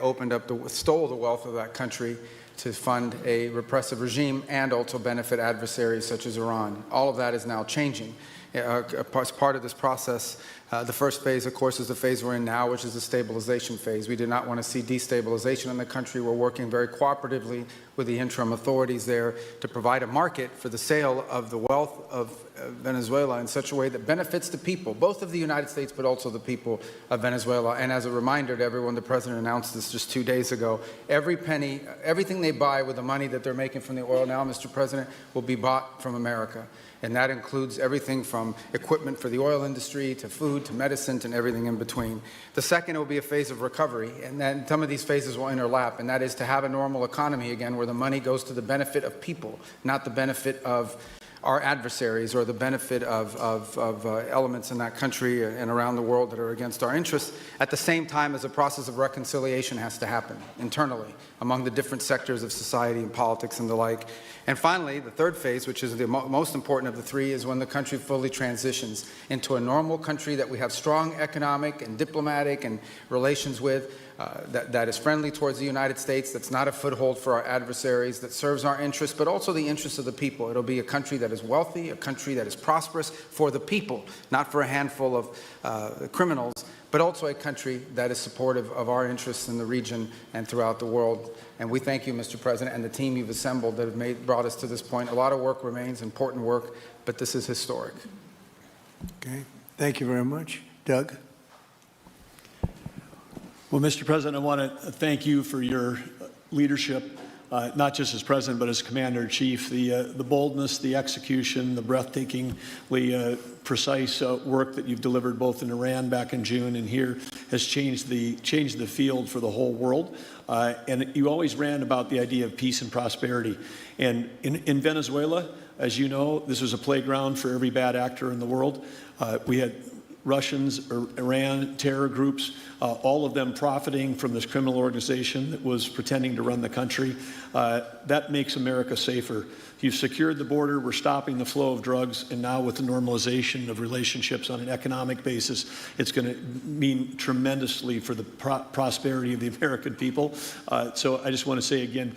stole the wealth of that country to fund a repressive regime and also benefit adversaries such as Iran. All of that is now changing. As part of this process, the first phase, of course, is the phase we're in now, which is the stabilization phase. We do not want to see destabilization in the country. We're working very cooperatively with the interim authorities there to provide a market for the sale of the wealth of Venezuela in such a way that benefits the people, both of the United States, but also the people of Venezuela. And as a reminder to everyone, the President announced this just 2 days ago. Every penny, everything they buy with the money that they're making from the oil now, Mr. President, will be bought from America. And that includes everything from from equipment for the oil industry to food to medicine to everything in between. The second will be a phase of recovery, and then some of these phases will interlap, and that is to have a normal economy again where the money goes to the benefit of people, not the benefit of our adversaries or the benefit of elements in that country and around the world that are against our interests, at the same time as a process of reconciliation has to happen internally among the different sectors of society and politics and the like. And finally, the third phase, which is the most important of the three, is when the country fully transitions into a normal country that we have strong economic and diplomatic and relations with, that is friendly towards the United States, that's not a foothold for our adversaries, that serves our interests, but also the interests of the people. It'll be a country that is wealthy, a country that is prosperous for the people, not for a handful of criminals, but also a country that is supportive of our interests in the region and throughout the world. And we thank you, Mr. President, and the team you've assembled that have brought us to this point. A lot of work remains, important work, but this is historic. Okay, thank you very much. Doug? Well, Mr. President, I want to thank you for your leadership, not just as President, but as Commander-in-Chief. The boldness, the execution, the breathtakingly precise work that you've delivered both in Iran back in June and here has changed the field for the whole world. And you always ran about the idea of peace and prosperity. And in Venezuela, as you know, this was a playground for every bad actor in the world. We had Russians, Iran, terror groups, all of them profiting from this criminal organization that was pretending to run the country. That makes America safer. You've secured the border, we're stopping the flow of drugs, and now with the normalization of relationships on an economic basis, it's going to mean tremendously for the prosperity of the American people. So I just want to say again,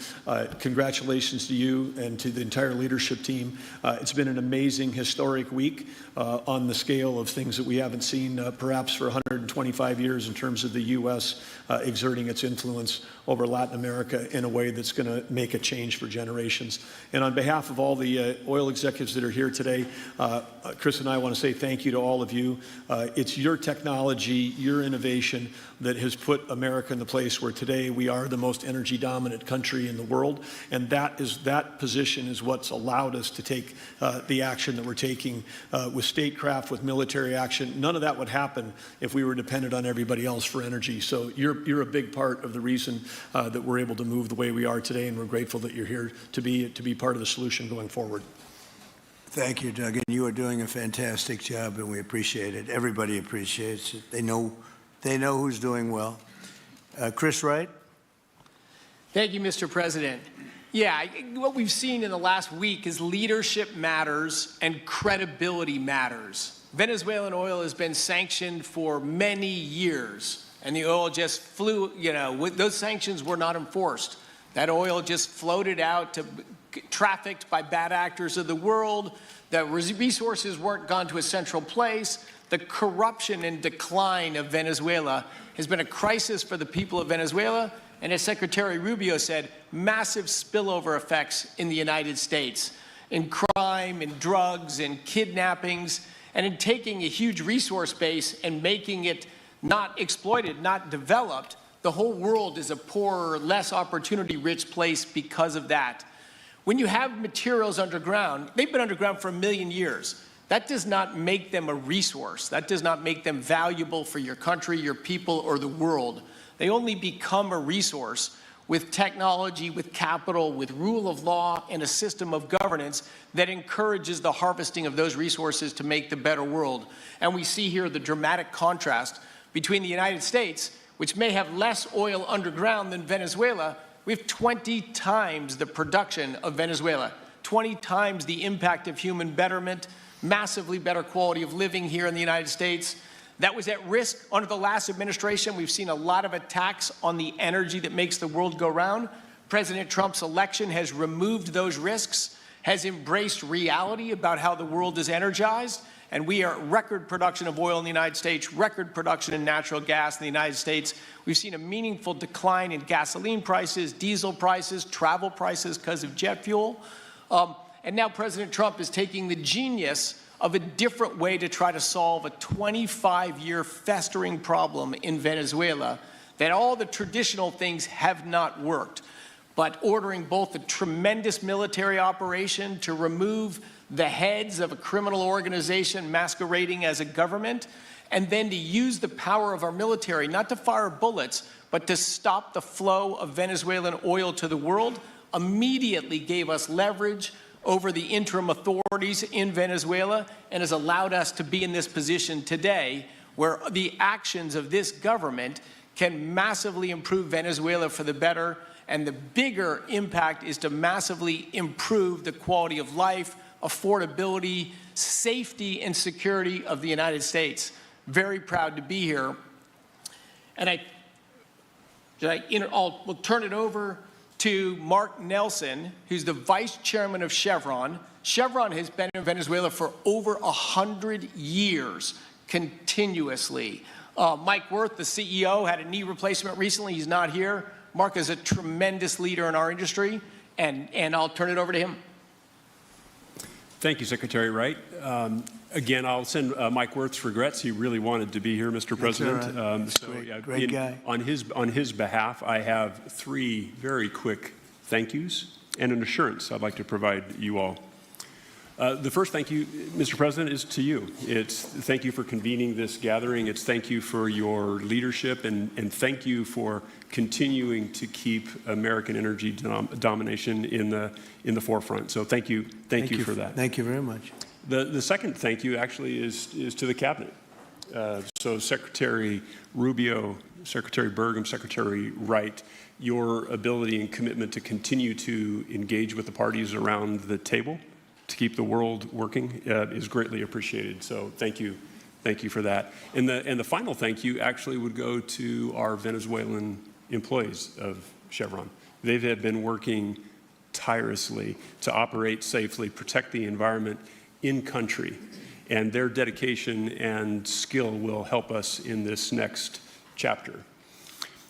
congratulations to you and to the entire leadership team. It's been an amazing, historic week on the scale of things that we haven't seen perhaps for 125 years in terms of the U.S. Exerting its influence over Latin America in a way that's going to make a change for generations. And on behalf of all the oil executives that are here today, Chris and I want to say thank you to all of you. It's your technology, your innovation that has put America in the place where today we are the most energy dominant country in the world. And that position is what's allowed us to take the action that we're taking with statecraft, with military action. None of that would happen if we were dependent on everybody else for energy. So you're a big part of the reason that we're able to move the way we are today, and we're grateful that you're here to be part of the solution going forward. Thank you, Doug. And you are doing a fantastic job, and we appreciate it. Everybody appreciates it. They know who's doing well. Chris Wright? Thank you, Mr. President. Yeah, what we've seen in the last week is leadership matters and credibility matters. Venezuelan oil has been sanctioned for many years, and the oil just flew, those sanctions were not enforced. That oil just floated out to trafficked by bad actors of the world. The resources weren't gone to a central place. The corruption and decline of Venezuela has been a crisis for the people of Venezuela, and as Secretary Rubio said, massive spillover effects in the United States, in crime, in drugs, in kidnappings, and in taking a huge resource base and making it not exploited, not developed. The whole world is a poorer, less opportunity-rich place because of that. When you have materials underground, they've been underground for 1 million years. That does not make them a resource. That does not make them valuable for your country, your people, or the world. They only become a resource with technology, with capital, with rule of law, and a system of governance that encourages the harvesting of those resources to make the better world. And we see here the dramatic contrast between the United States, which may have less oil underground than Venezuela. We have 20 times the production of Venezuela, 20 times the impact of human betterment, massively better quality of living here in the United States. That was at risk under the last administration. We've seen a lot of attacks on the energy that makes the world go round. President Trump's election has removed those risks, has embraced reality about how the world is energized, and we are at record production of oil in the United States, record production in natural gas in the United States. We've seen a meaningful decline in gasoline prices, diesel prices, travel prices because of jet fuel. And now President Trump is taking the genius of a different way to try to solve a 25-year festering problem in Venezuela, that all the traditional things have not worked. but ordering both a tremendous military operation to remove the heads of a criminal organization masquerading as a government, and then to use the power of our military, not to fire bullets, but to stop the flow of Venezuelan oil to the world, immediately gave us leverage over the interim authorities in Venezuela and has allowed us to be in this position today where the actions of this government can massively improve Venezuela for the better, and the bigger impact is to massively improve the quality of life, affordability, safety, and security of the United States. Very proud to be here. And we'll turn it over to Mark Nelson, who's the vice chairman of Chevron. Chevron has been in Venezuela for over 100 years, continuously. Mike Wirth, the CEO, had a knee replacement recently. He's not here. Mark is a tremendous leader in our industry, and I'll turn it over to him. Thank you, Secretary Wright. Again, I'll send Mike Wirth's regrets. He really wanted to be here, Mr. President. Right. Great guy. On his behalf, I have 3 very quick thank yous and an assurance I'd like to provide you all. The first thank you, Mr. President, is to you. It's thank you for convening this gathering. It's thank you for your leadership, and thank you for continuing to keep American energy domination in the forefront. So thank you for that. Thank you very much. The second thank you actually is to the cabinet. So Secretary Rubio, Secretary Burgum, Secretary Wright, your ability and commitment to continue to engage with the parties around the table to keep the world working is greatly appreciated. So thank you for that. And the final thank you actually would go to our Venezuelan employees of Chevron. They have been working tirelessly to operate safely, protect the environment in country, and their dedication and skill will help us in this next chapter.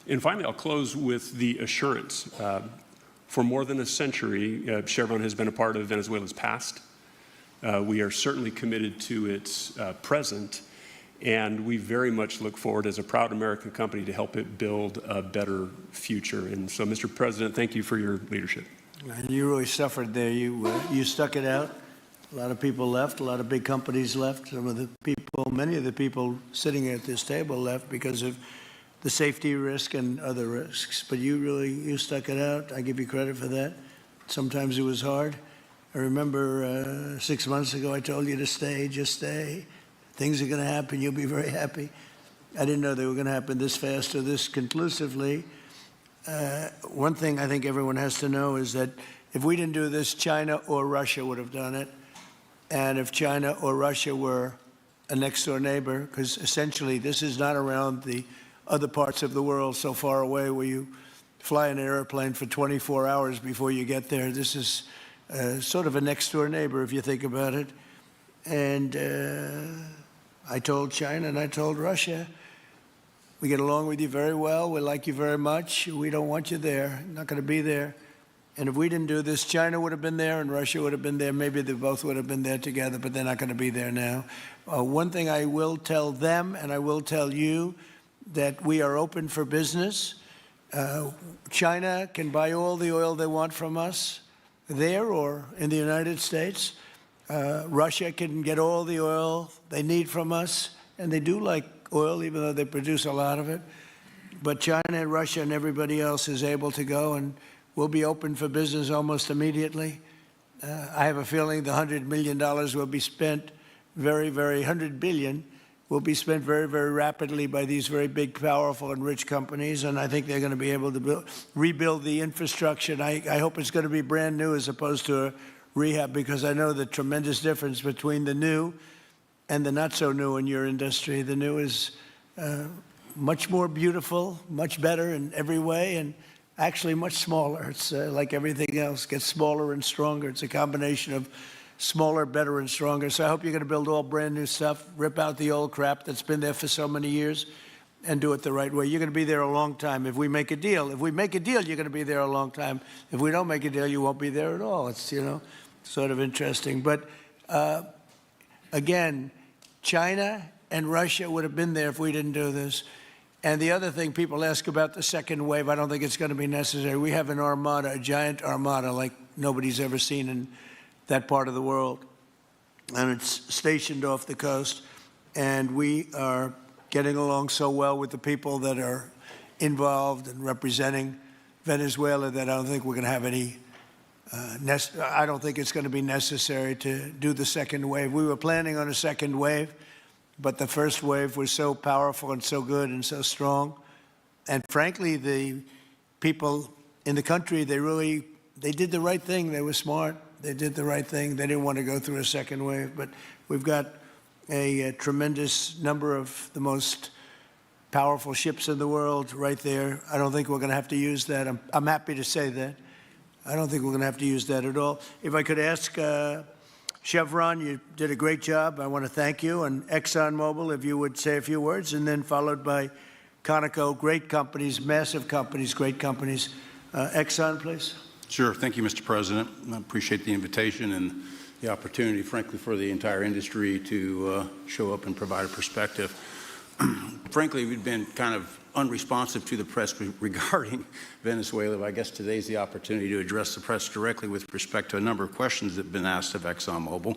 And finally, I'll close with the assurance. For more than a century, Chevron has been a part of Venezuela's past. We are certainly committed to its present, and we very much look forward as a proud American company to help it build a better future. And so, Mr. President, thank you for your leadership. You really suffered there. You stuck it out. A lot of people left. A lot of big companies left. Many of the people sitting at this table left because of the safety risk and other risks. But you stuck it out. I give you credit for that. Sometimes it was hard. I remember 6 months ago I told you to stay, just stay. Things are going to happen. You'll be very happy. I didn't know they were going to happen this fast or this conclusively. One thing I think everyone has to know is that if we didn't do this, China or Russia would have done it. And if China or Russia were a next-door neighbor, because essentially this is not around the other parts of the world so far away where you fly in an airplane for 24 hours before you get there. This is sort of a next-door neighbor if you think about it. And I told China and I told Russia, we get along with you very well. We like you very much. We don't want you there. Not going to be there. And if we didn't do this, China would have been there and Russia would have been there. Maybe they both would have been there together, but they're not going to be there now. One thing I will tell them, and I will tell you, that we are open for business. China can buy all the oil they want from us there or in the United States. Russia can get all the oil they need from us, and they do like oil, even though they produce a lot of it. But China and Russia and everybody else is able to go, and we'll be open for business almost immediately. I have a feeling the $100 million will be spent $100 billion will be spent very, very rapidly by these very big, powerful, and rich companies, and I think they're going to be able to rebuild the infrastructure. And I hope it's going to be brand new as opposed to a rehab, because I know the tremendous difference between the new and the not so new in your industry. The new is much more beautiful, much better in every way, and actually much smaller. It's like everything else, gets smaller and stronger. It's a combination of smaller, better, and stronger. So I hope you're going to build all brand new stuff, rip out the old crap that's been there for so many years, and do it the right way. You're going to be there a long time if we make a deal. If we make a deal, you're going to be there a long time. If we don't make a deal, you won't be there at all. It's, sort of interesting. But again, China and Russia would have been there if we didn't do this. And the other thing people ask about the second wave, I don't think it's going to be necessary. We have an armada, a giant armada like nobody's ever seen in that part of the world. And it's stationed off the coast. And we are getting along so well with the people that are involved and representing Venezuela that I don't think we're going to have any, I don't think it's going to be necessary to do the second wave. We were planning on a second wave, but the first wave was so powerful and so good and so strong. And frankly, the people in the country, they did the right thing. They were smart. They did the right thing. They didn't want to go through a second wave. But we've got a tremendous number of the most powerful ships in the world right there. I don't think we're going to have to use that. I'm happy to say that. I don't think we're going to have to use that at all. If I could ask Chevron, you did a great job. I want to thank you. And ExxonMobil, if you would say a few words, and then followed by Conoco, great companies, massive companies, great companies. Exxon, please. Sure. Thank you, Mr. President. I appreciate the invitation and the opportunity, frankly, for the entire industry to show up and provide a perspective. Frankly, we've been kind of unresponsive to the press regarding Venezuela. I guess today's the opportunity to address the press directly with respect to a number of questions that have been asked of ExxonMobil.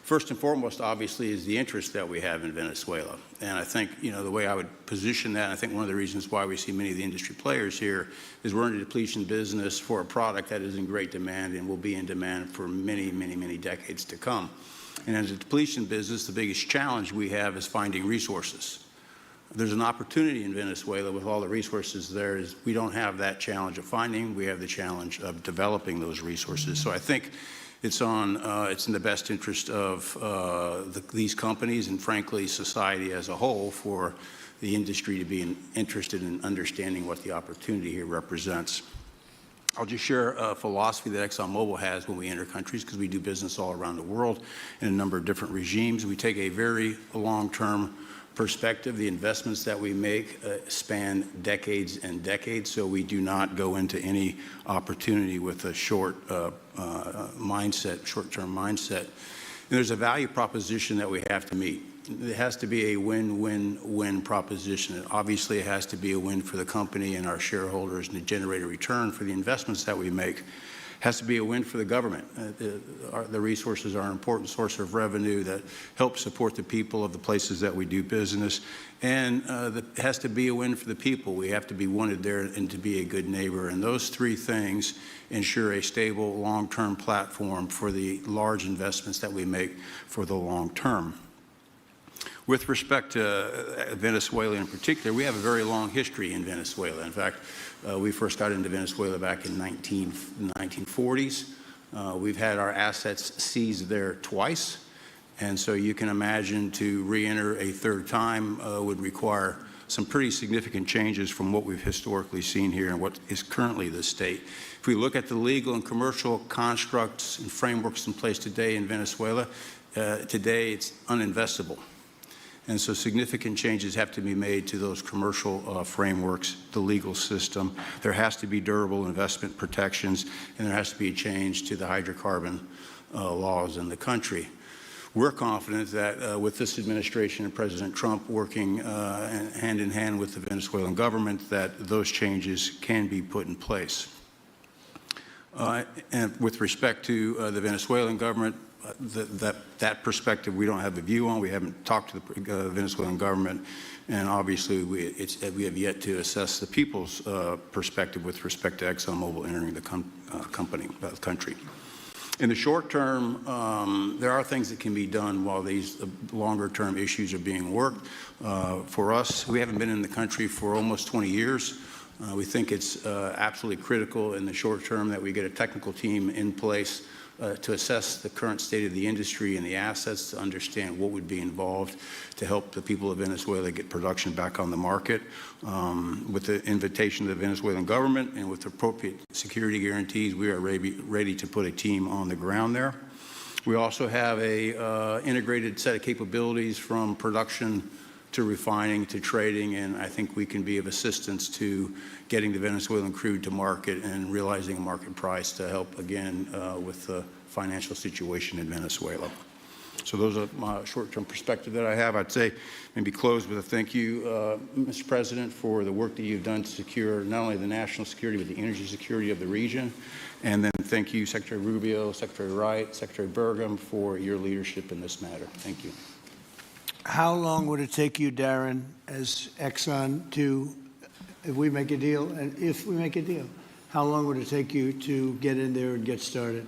First and foremost, obviously, is the interest that we have in Venezuela. And I think, you know, the way I would position that, I think one of the reasons why we see many of the industry players here is we're in a depletion business for a product that is in great demand and will be in demand for many, many, many decades to come. And as a depletion business, the biggest challenge we have is finding resources. There's an opportunity in Venezuela with all the resources there is we don't have that challenge of finding, we have the challenge of developing those resources. So I think it's in the best interest of these companies and frankly society as a whole for the industry to be interested in understanding what the opportunity here represents. I'll just share a philosophy that ExxonMobil has when we enter countries because we do business all around the world in a number of different regimes. We take a very long-term perspective. The investments that we make span decades and decades, so we do not go into any opportunity with a short-term mindset. And there's a value proposition that we have to meet. It has to be a win-win-win proposition. And obviously, it has to be a win for the company and our shareholders and to generate a return for the investments that we make. Has to be a win for the government. The resources are an important source of revenue that helps support the people of the places that we do business. And it has to be a win for the people. We have to be wanted there and to be a good neighbor. And those three things ensure a stable, long-term platform for the large investments that we make for the long term. With respect to Venezuela in particular, we have a very long history in Venezuela. In fact, we first got into Venezuela back in the 1940s. We've had our assets seized there twice. And so you can imagine to re-enter a third time would require some pretty significant changes from what we've historically seen here and what is currently the state. If we look at the legal and commercial constructs and frameworks in place today in Venezuela, today it's uninvestable. And so significant changes have to be made to those commercial frameworks, the legal system. There has to be durable investment protections, and there has to be a change to the hydrocarbon laws in the country. We're confident that with this administration and President Trump working hand in hand with the Venezuelan government, that those changes can be put in place. And with respect to the Venezuelan government, that perspective we don't have a view on. We haven't talked to the Venezuelan government, and obviously we have yet to assess the people's perspective with respect to ExxonMobil entering the country. In the short term, there are things that can be done while these longer-term issues are being worked. For us, we haven't been in the country for almost 20 years. We think it's absolutely critical in the short term that we get a technical team in place to assess the current state of the industry and the assets, to understand what would be involved to help the people of Venezuela get production back on the market. With the invitation of the Venezuelan government and with appropriate security guarantees, we are ready to put a team on the ground there. We also have a integrated set of capabilities from production to refining to trading, and I think we can be of assistance to getting the Venezuelan crude to market and realizing a market price to help, again, with the financial situation in Venezuela. So those are my short-term perspective that I have. I'd say maybe close with a thank you, Mr. President, for the work that you've done to secure not only the national security, but the energy security of the region. And then thank you, Secretary Rubio, Secretary Wright, Secretary Burgum, for your leadership in this matter. Thank you. How long would it take you, Darren, as Exxon to, if we make a deal, and if we make a deal, how long would it take you to get in there and get started?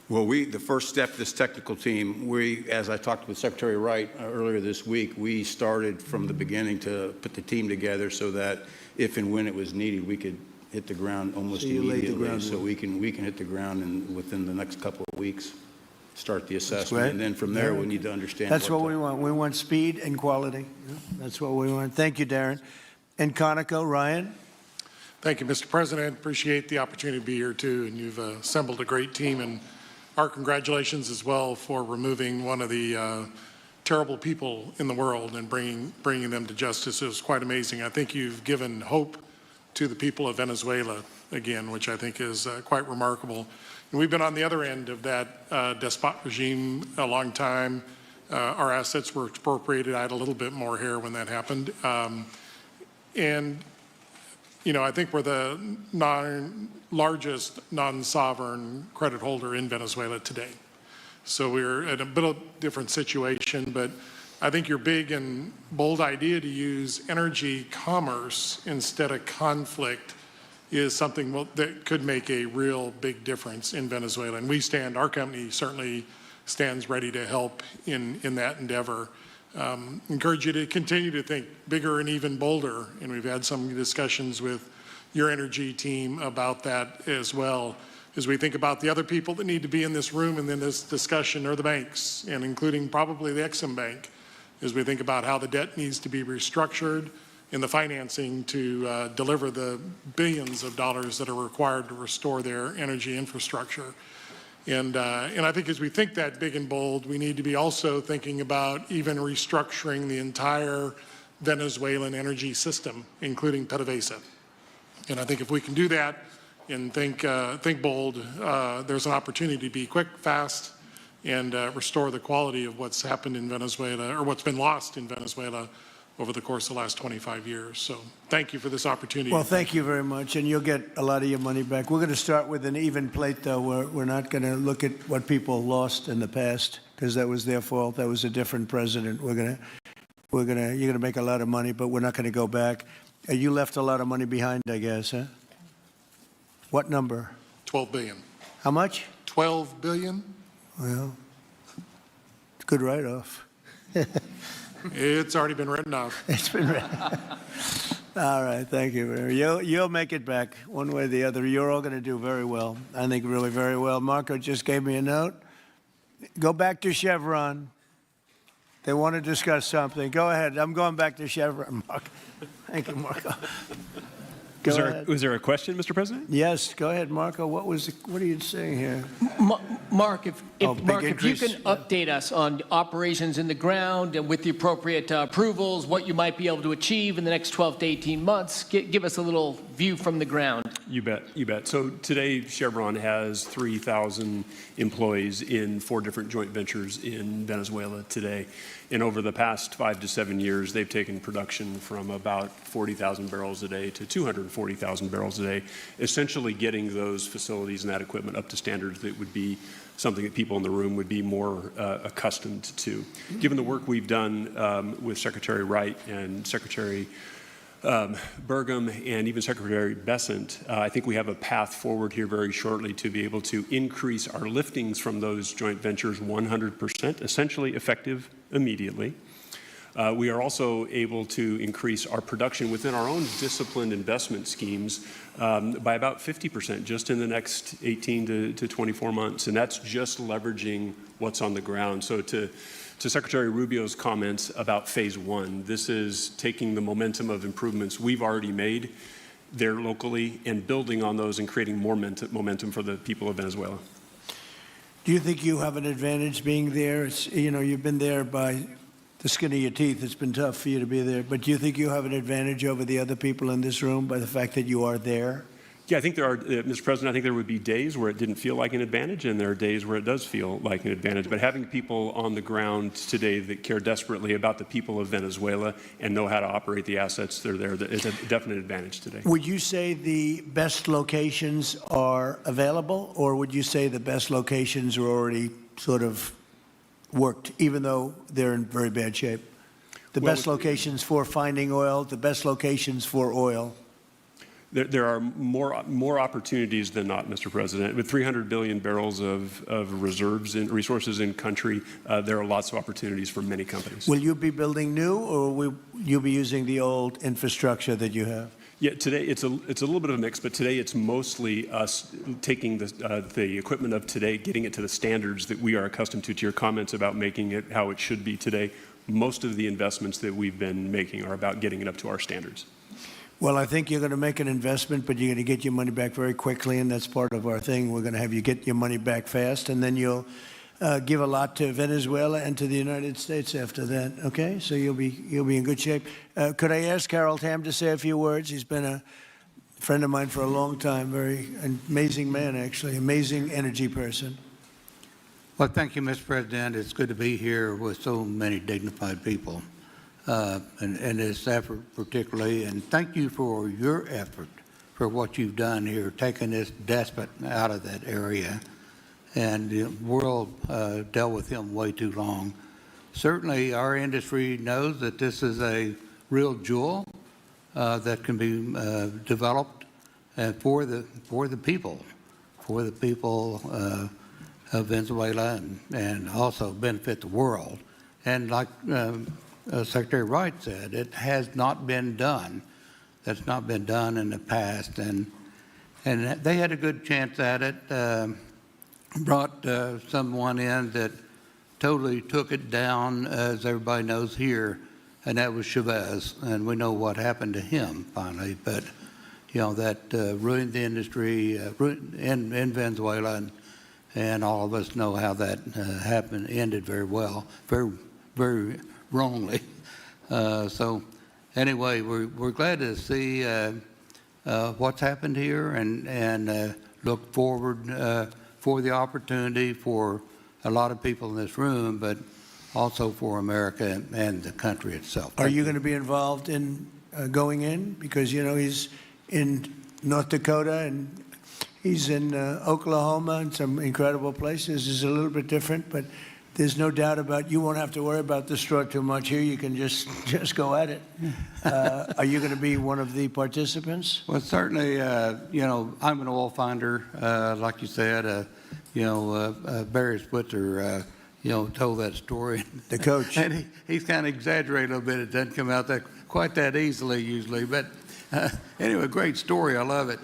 Well, the first step, this technical team, as I talked with Secretary Wright earlier this week, we started from the beginning to put the team together so that if and when it was needed, we could hit the ground almost immediately. So we can hit the ground and within the next couple of weeks, start the assessment. And then from there, we need to understand. That's what we want. We want speed and quality. That's what we want. Thank you, Darren. And Conoco, Ryan. Thank you, Mr. President. Appreciate the opportunity to be here, too. And you've assembled a great team. And our congratulations as well for removing one of the terrible people in the world and bringing them to justice. It was quite amazing. I think you've given hope to the people of Venezuela again, which I think is quite remarkable. And we've been on the other end of that despot regime a long time. Our assets were expropriated. I had a little bit more hair when that happened. And you know, I think we're the largest non-sovereign credit holder in Venezuela today. So we're in a bit of a different situation, but I think your big and bold idea to use energy commerce instead of conflict is something that could make a real big difference in Venezuela. And our company certainly stands ready to help in that endeavor. Encourage you to continue to think bigger and even bolder. And we've had some discussions with your energy team about that as well, as we think about the other people that need to be in this room and in this discussion are the banks, and including probably the Exim Bank, as we think about how the debt needs to be restructured and the financing to deliver the billions of dollars that are required to restore their energy infrastructure. And I think as we think that big and bold, we need to be also thinking about even restructuring the entire Venezuelan energy system, including PDVSA. And I think if we can do that and think bold, there's an opportunity to be quick, fast, and restore the quality of what's happened in Venezuela, or what's been lost in Venezuela over the course of the last 25 years. So thank you for this opportunity. Well, thank you very much, and you'll get a lot of your money back. We're going to start with an even plate, though. We're not going to look at what people lost in the past, because that was their fault. That was a different president. You're going to make a lot of money, but we're not going to go back. You left a lot of money behind, I guess, huh? What number? 12 billion. How much? 12 billion. Well, it's a good write-off. It's already been written off. It's been written. All right, thank you. You'll make it back one way or the other. You're all going to do very well. I think really very well. Marco just gave me a note. Go back to Chevron. They want to discuss something. Go ahead. I'm going back to Chevron, Marco. Thank you, Marco. Was there a question, Mr. President? Yes, go ahead, Marco. What are you saying here? Mark, if you can update us on operations in the ground and with the appropriate approvals, what you might be able to achieve in the next 12 to 18 months, give us a little view from the ground. You bet, you bet. So today, Chevron has 3,000 employees in 4 different joint ventures in Venezuela today. And over the past 5 to 7 years, they've taken production from about 40,000 barrels a day to 240,000 barrels a day, essentially getting those facilities and that equipment up to standards that would be something that people in the room would be more accustomed to. Given the work we've done with Secretary Wright and Secretary Burgum and even Secretary Bessent, I think we have a path forward here very shortly to be able to increase our liftings from those joint ventures 100%, essentially effective immediately. We are also able to increase our production within our own disciplined investment schemes by about 50% just in the next 18 to 24 months. And that's just leveraging what's on the ground. So to Secretary Rubio's comments about phase 1, this is taking the momentum of improvements we've already made there locally and building on those and creating more momentum for the people of Venezuela. Do you think you have an advantage being there? You've been there by the skin of your teeth. It's been tough for you to be there. But do you think you have an advantage over the other people in this room by the fact that you are there? Yeah, I think there are, Mr. President, I think there would be days where it didn't feel like an advantage, and there are days where it does feel like an advantage. But having people on the ground today that care desperately about the people of Venezuela and know how to operate the assets that are there is a definite advantage today. Would you say the best locations are available, or would you say the best locations are already sort of worked, even though they're in very bad shape? The best locations for finding oil, the best locations for oil? There are more opportunities than not, Mr. President. With 300 billion barrels of reserves and resources in country, there are lots of opportunities for many companies. Will you be building new, or will you be using the old infrastructure that you have? Yeah, today it's a little bit of a mix, but today it's mostly us taking the equipment of today, getting it to the standards that we are accustomed to your comments about making it how it should be today. Most of the investments that we've been making are about getting it up to our standards. Well, I think you're going to make an investment, but you're going to get your money back very quickly, and that's part of our thing. We're going to have you get your money back fast, and then you'll give a lot to Venezuela and to the United States after that. Okay, so you'll be in good shape. Could I ask Harold Hamm to say a few words? He's been a friend of mine for a long time. Very amazing man, actually, amazing energy person. Well, thank you, Mr. President. It's good to be here with so many dignified people. And this effort particularly, and thank you for your effort for what you've done here, taking this despot out of that area. And the world dealt with him way too long. Certainly our industry knows that this is a real jewel that can be developed for the people of Venezuela and also benefit the world. And like Secretary Wright said, it has not been done. That's not been done in the past, and they had a good chance at it. Brought someone in that totally took it down, as everybody knows here, and that was Chavez, and we know what happened to him finally. But you know that ruined the industry in Venezuela, and all of us know how that ended very well, very wrongly. So anyway, we're glad to see what's happened here and look forward for the opportunity for a lot of people in this room, but also for America and the country itself. Are you going to be involved in going in? Because, you know, he's in North Dakota and he's in Oklahoma and some incredible places. It's a little bit different, but there's no doubt about you won't have to worry about the straw too much here. You can just go at it. Are you going to be one of the participants? Well, certainly, you know, I'm an oil finder, like you said. You know, Barry Spitzer, you know, told that story. The coach. And he's kind of exaggerated a little bit. It doesn't come out quite that easily usually. But anyway, great story. I love it.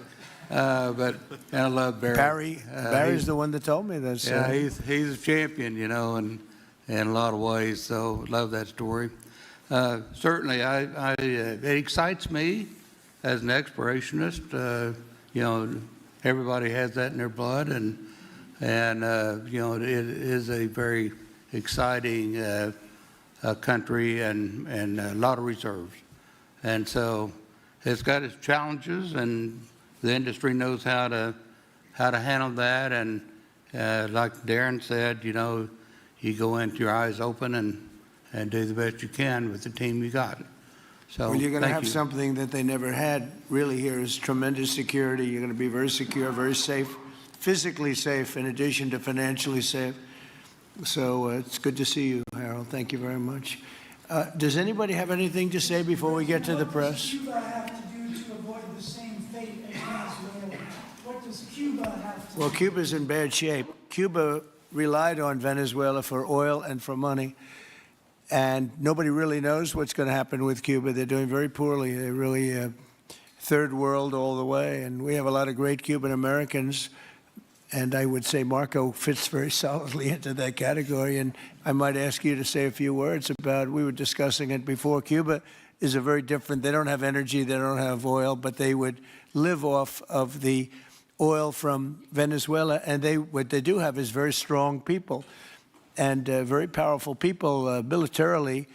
But I love Barry. Barry's the one that told me this. Yeah, he's a champion, you know, in a lot of ways. So love that story. Certainly, it excites me as an explorationist. You know, everybody has that in their blood, and you know, it is a very exciting country and a lot of reserves, and so it's got its challenges and. The industry knows how to handle that, and like Darren said, you know, you go in with your eyes open and do the best you can with the team you got. So well, you're going to have you. something that they never had really here is tremendous security. You're going to be very secure, very safe, physically safe, in addition to financially safe. So it's good to see you, Harold. Thank you very much. Does anybody have anything to say before we get to the press? Cuba have to do to avoid the same fate as Venezuela? What does Cuba have to do? Well, Cuba's in bad shape. Cuba relied on Venezuela for oil and for money, and nobody really knows what's going to happen with Cuba. They're doing very poorly. They're really third world all the way, and we have a lot of great Cuban Americans, and I would say Marco fits very solidly into that category. And I might ask you to say a few words about, we were discussing it before, Cuba is a very different, they don't have energy, they don't have oil, but they would live off of the oil from Venezuela, and what they do have is very strong people and very powerful people militarily,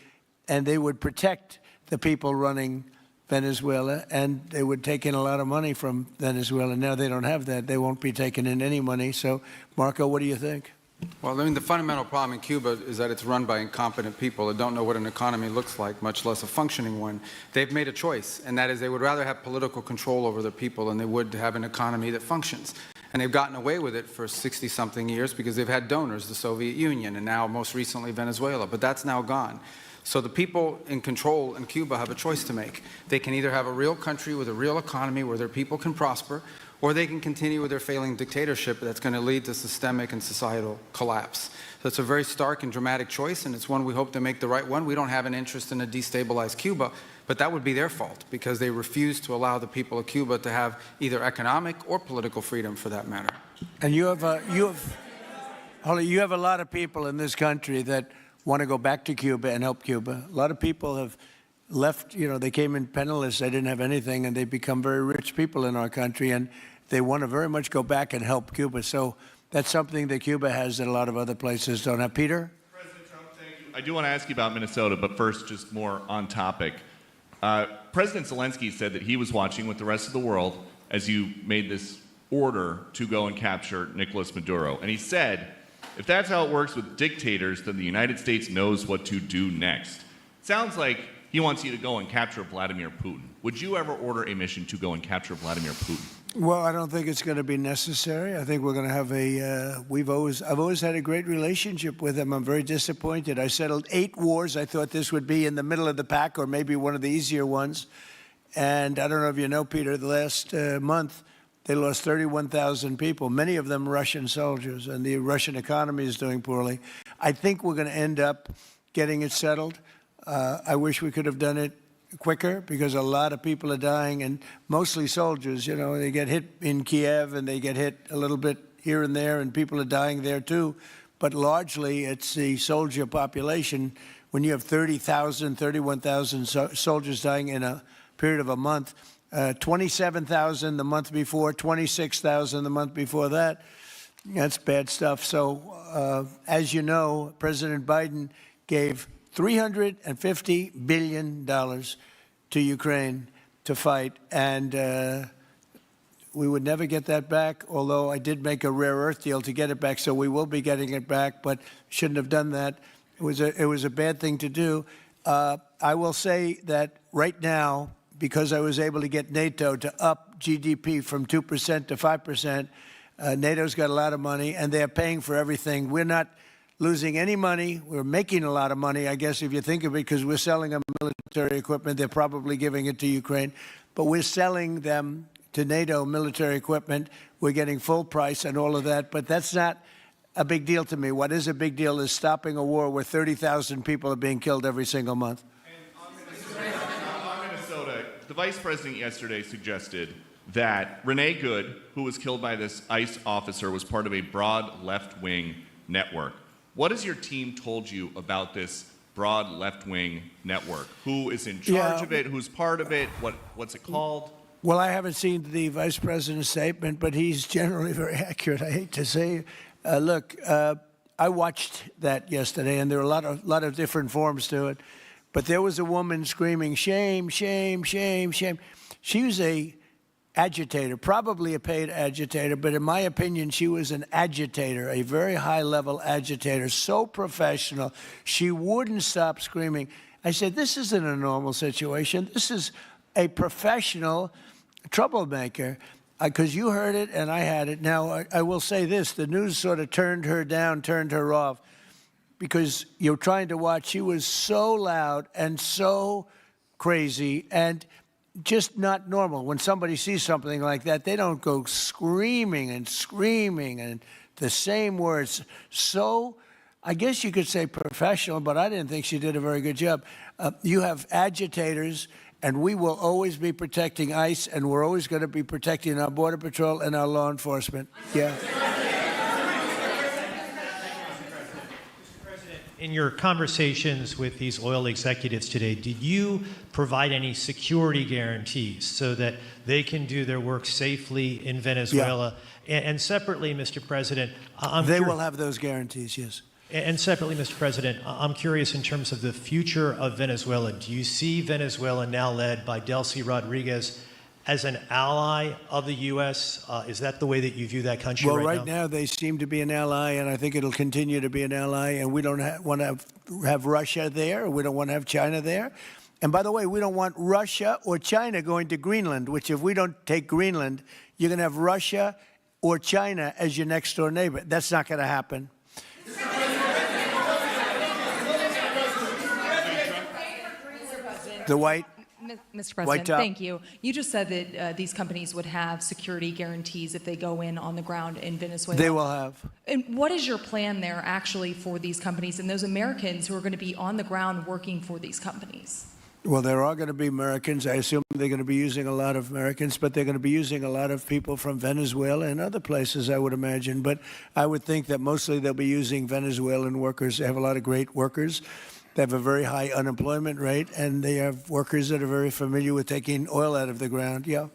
and they would protect the people running Venezuela, and they would take in a lot of money from Venezuela. Now they don't have that. They won't be taking in any money. So, Marco, what do you think? Well, I mean, the fundamental problem in Cuba is that it's run by incompetent people that don't know what an economy looks like, much less a functioning one. They've made a choice, and that is they would rather have political control over their people than they would have an economy that functions. And they've gotten away with it for 60-something years because they've had donors, the Soviet Union, and now most recently Venezuela. But that's now gone. So the people in control in Cuba have a choice to make. They can either have a real country with a real economy where their people can prosper, or they can continue with their failing dictatorship that's going to lead to systemic and societal collapse. So it's a very stark and dramatic choice, and it's one we hope to make the right one. We don't have an interest in a destabilized Cuba, but that would be their fault because they refuse to allow the people of Cuba to have either economic or political freedom for that matter. And you have a lot of people in this country that want to go back to Cuba and help Cuba. A lot of people have left, they came in penniless, they didn't have anything, and they've become very rich people in our country, and they want to very much go back and help Cuba. So that's something that Cuba has that a lot of other places don't have. Peter? President Trump, thank you. I do want to ask you about Minnesota, but first, just more on topic. President Zelensky said that he was watching with the rest of the world as you made this order to go and capture Nicolas Maduro. And he said, if that's how it works with dictators, then the United States knows what to do next. Sounds like he wants you to go and capture Vladimir Putin. Would you ever order a mission to go and capture Vladimir Putin? Well, I don't think it's going to be necessary. I think we're going to have I've always had a great relationship with him. I'm very disappointed. I settled 8 wars. I thought this would be in the middle of the pack or maybe one of the easier ones. And I don't know if you know, Peter, the last month, they lost 31,000 people, many of them Russian soldiers, and the Russian economy is doing poorly. I think we're going to end up getting it settled. I wish we could have done it quicker because a lot of people are dying, and mostly soldiers. They get hit in Kiev and they get hit a little bit here and there, and people are dying there too. But largely, it's the soldier population. When you have 30,000, 31,000 soldiers dying in a period of a month, 27,000 the month before, 26,000 the month before that, that's bad stuff. So, as you know, President Biden gave $350 billion to Ukraine to fight, and we would never get that back, although I did make a rare earth deal to get it back, so we will be getting it back, but shouldn't have done that. It was a bad thing to do. I will say that right now, because I was able to get NATO to up GDP from 2% to 5%, NATO's got a lot of money, and they're paying for everything. We're not losing any money. We're making a lot of money, I guess, if you think of it, because we're selling them military equipment. They're probably giving it to Ukraine. But we're selling them to NATO military equipment. We're getting full price and all of that. But that's not a big deal to me. What is a big deal is stopping a war where 30,000 people are being killed every single month. On Minnesota, the vice president yesterday suggested that Renee Good, who was killed by this ICE officer, was part of a broad left-wing network. What has your team told you about this broad left-wing network? Who is in charge of it? Who's part of it? What's it called? Well, I haven't seen the vice president's statement, but he's generally very accurate. I hate to say. Look, I watched that yesterday, and there are a lot of different forms to it. But there was a woman screaming, shame, shame, shame, shame. She was a agitator, probably a paid agitator, but in my opinion, she was an agitator, a very high-level agitator, so professional. She wouldn't stop screaming. I said, this isn't a normal situation. This is a professional troublemaker, because you heard it and I had it. Now, I will say this. The news sort of turned her down, turned her off, because you're trying to watch. She was so loud and so crazy and just not normal. When somebody sees something like that, they don't go screaming and the same words. So I guess you could say professional, but I didn't think she did a very good job. You have agitators, and we will always be protecting ICE, and we're always going to be protecting our Border Patrol and our law enforcement. Yeah. In your conversations with these oil executives today, did you provide any security guarantees so that they can do their work safely in Venezuela? Yeah. And separately, Mr. President, they will have those guarantees, yes. And separately, Mr. President, I'm curious in terms of the future of Venezuela. Do you see Venezuela, now led by Delcy Rodriguez, as an ally of the U.S.? Is that the way that you view that country Well, right right now they seem to be an ally, and I think it'll continue to be an ally. And we don't want to have Russia there. We don't want to have China there. And by the way, we don't want Russia or China going to Greenland, which if we don't take Greenland, you're going to have Russia or China as your next door neighbor. That's not going to happen. The white. Mr. White President, top. thank you. You just said that these companies would have security guarantees if they go in on the ground in Venezuela. They will have. And what is your plan there actually for these companies and those Americans who are going to be on the ground working for these companies? Well, there are going to be Americans. I assume they're going to be using a lot of Americans, but they're going to be using a lot of people from Venezuela and other places, I would imagine. But I would think that mostly they'll be using Venezuelan workers. They have a lot of great workers. They have a very high unemployment rate, and they have workers that are very familiar with taking oil out of the ground. Yeah.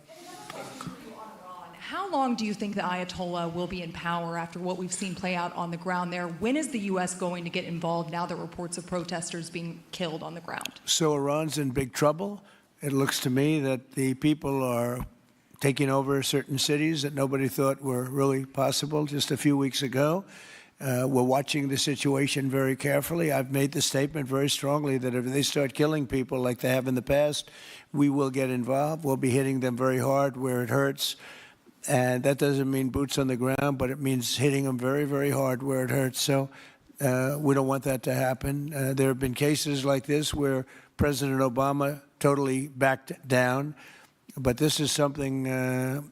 How long do you think the Ayatollah will be in power after what we've seen play out on the ground there? When is the U.S. going to get involved now that reports of protesters being killed on the ground? So Iran's in big trouble. It looks to me that the people are taking over certain cities that nobody thought were really possible just a few weeks ago. We're watching the situation very carefully. I've made the statement very strongly that if they start killing people like they have in the past, we will get involved. We'll be hitting them very hard where it hurts. And that doesn't mean boots on the ground, but it means hitting them very, very hard where it hurts. So we don't want that to happen. There have been cases like this where President Obama totally backed down. But this is something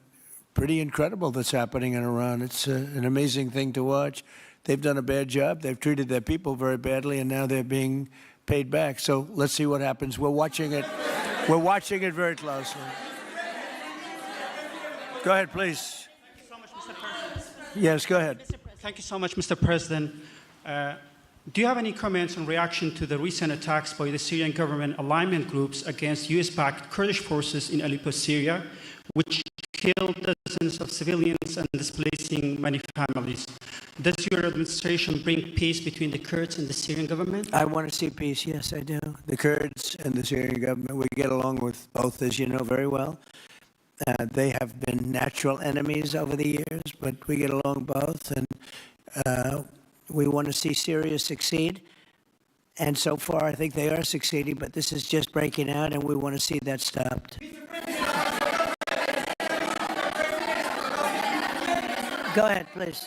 pretty incredible that's happening in Iran. It's an amazing thing to watch. They've done a bad job. They've treated their people very badly, and now they're being paid back. So let's see what happens. We're watching it. We're watching it very closely. Go ahead, please. Yes, go ahead. Thank you so much, Mr. President. Do you have any comments in reaction to the recent attacks by the Syrian government alignment groups against U.S.-backed Kurdish forces in Aleppo, Syria, which killed dozens of civilians and displacing many families? Does your administration bring peace between the Kurds and the Syrian government? I want to see peace, yes, I do. The Kurds and the Syrian government, we get along with both, as you know very well. They have been natural enemies over the years, but we get along both, and we want to see Syria succeed. And so far, I think they are succeeding, but this is just breaking out, and we want to see that stopped. Go ahead, please.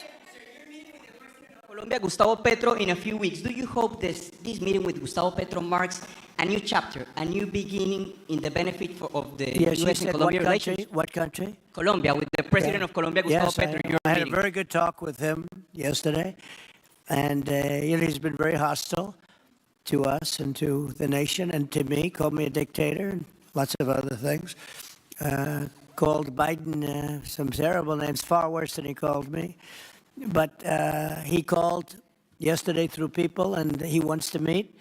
Colombia, Gustavo Petro, in a few weeks. Do you hope this meeting with Gustavo Petro marks a new chapter, a new beginning in the benefit of the Yes, U.S. and Colombia relations? What country? Colombia, with the president of Colombia, Gustavo Petro. I had a very good talk with him yesterday, and he's been very hostile to us and to the nation and to me, called me a dictator and lots of other things. Called Biden some terrible names, far worse than he called me. But he called yesterday through people, and he wants to meet,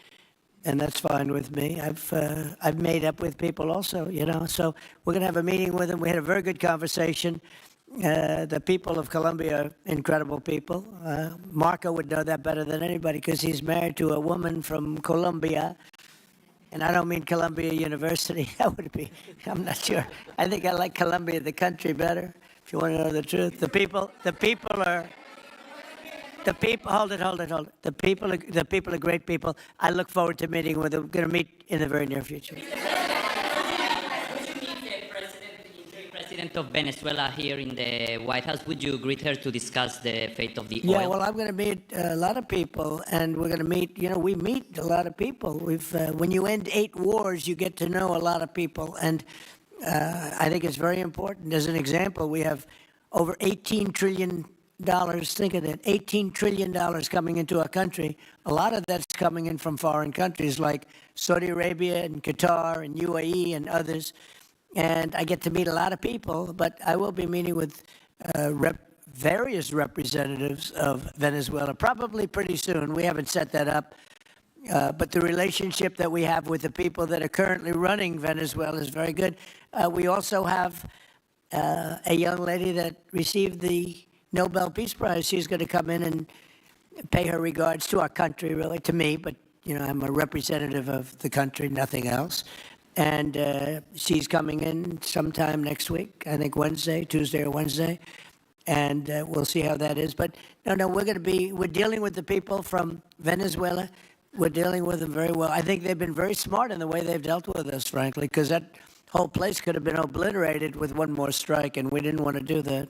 and that's fine with me. I've made up with people also, So we're going to have a meeting with him. We had a very good conversation. The people of Colombia are incredible people. Marco would know that better than anybody because he's married to a woman from Colombia. And I don't mean Columbia University. That would be, I'm not sure. I think I like Colombia, the country, better, if you want to know the truth. The people, hold it. The people are great people. I look forward to meeting with them. We're going to meet in the very near future. President of Venezuela here in the White House. Would you greet her to discuss the fate of the oil? Yeah, well, I'm going to meet a lot of people, and we're going to meet, we meet a lot of people. When you end 8 wars, you get to know a lot of people, and I think it's very important. As an example, we have over $18 trillion, think of that, $18 trillion coming into our country. A lot of that's coming in from foreign countries like Saudi Arabia and Qatar and UAE and others. And I get to meet a lot of people, but I will be meeting with various representatives of Venezuela, probably pretty soon. We haven't set that up. But the relationship that we have with the people that are currently running Venezuela is very good. We also have a young lady that received the Nobel Peace Prize. She's going to come in and pay her regards to our country, really, to me, but, I'm a representative of the country, nothing else. And she's coming in sometime next week, I think Tuesday or Wednesday, and we'll see how that is. But no, we're dealing with the people from Venezuela. We're dealing with them very well. I think they've been very smart in the way they've dealt with us, frankly, because that whole place could have been obliterated with one more strike, and we didn't want to do that.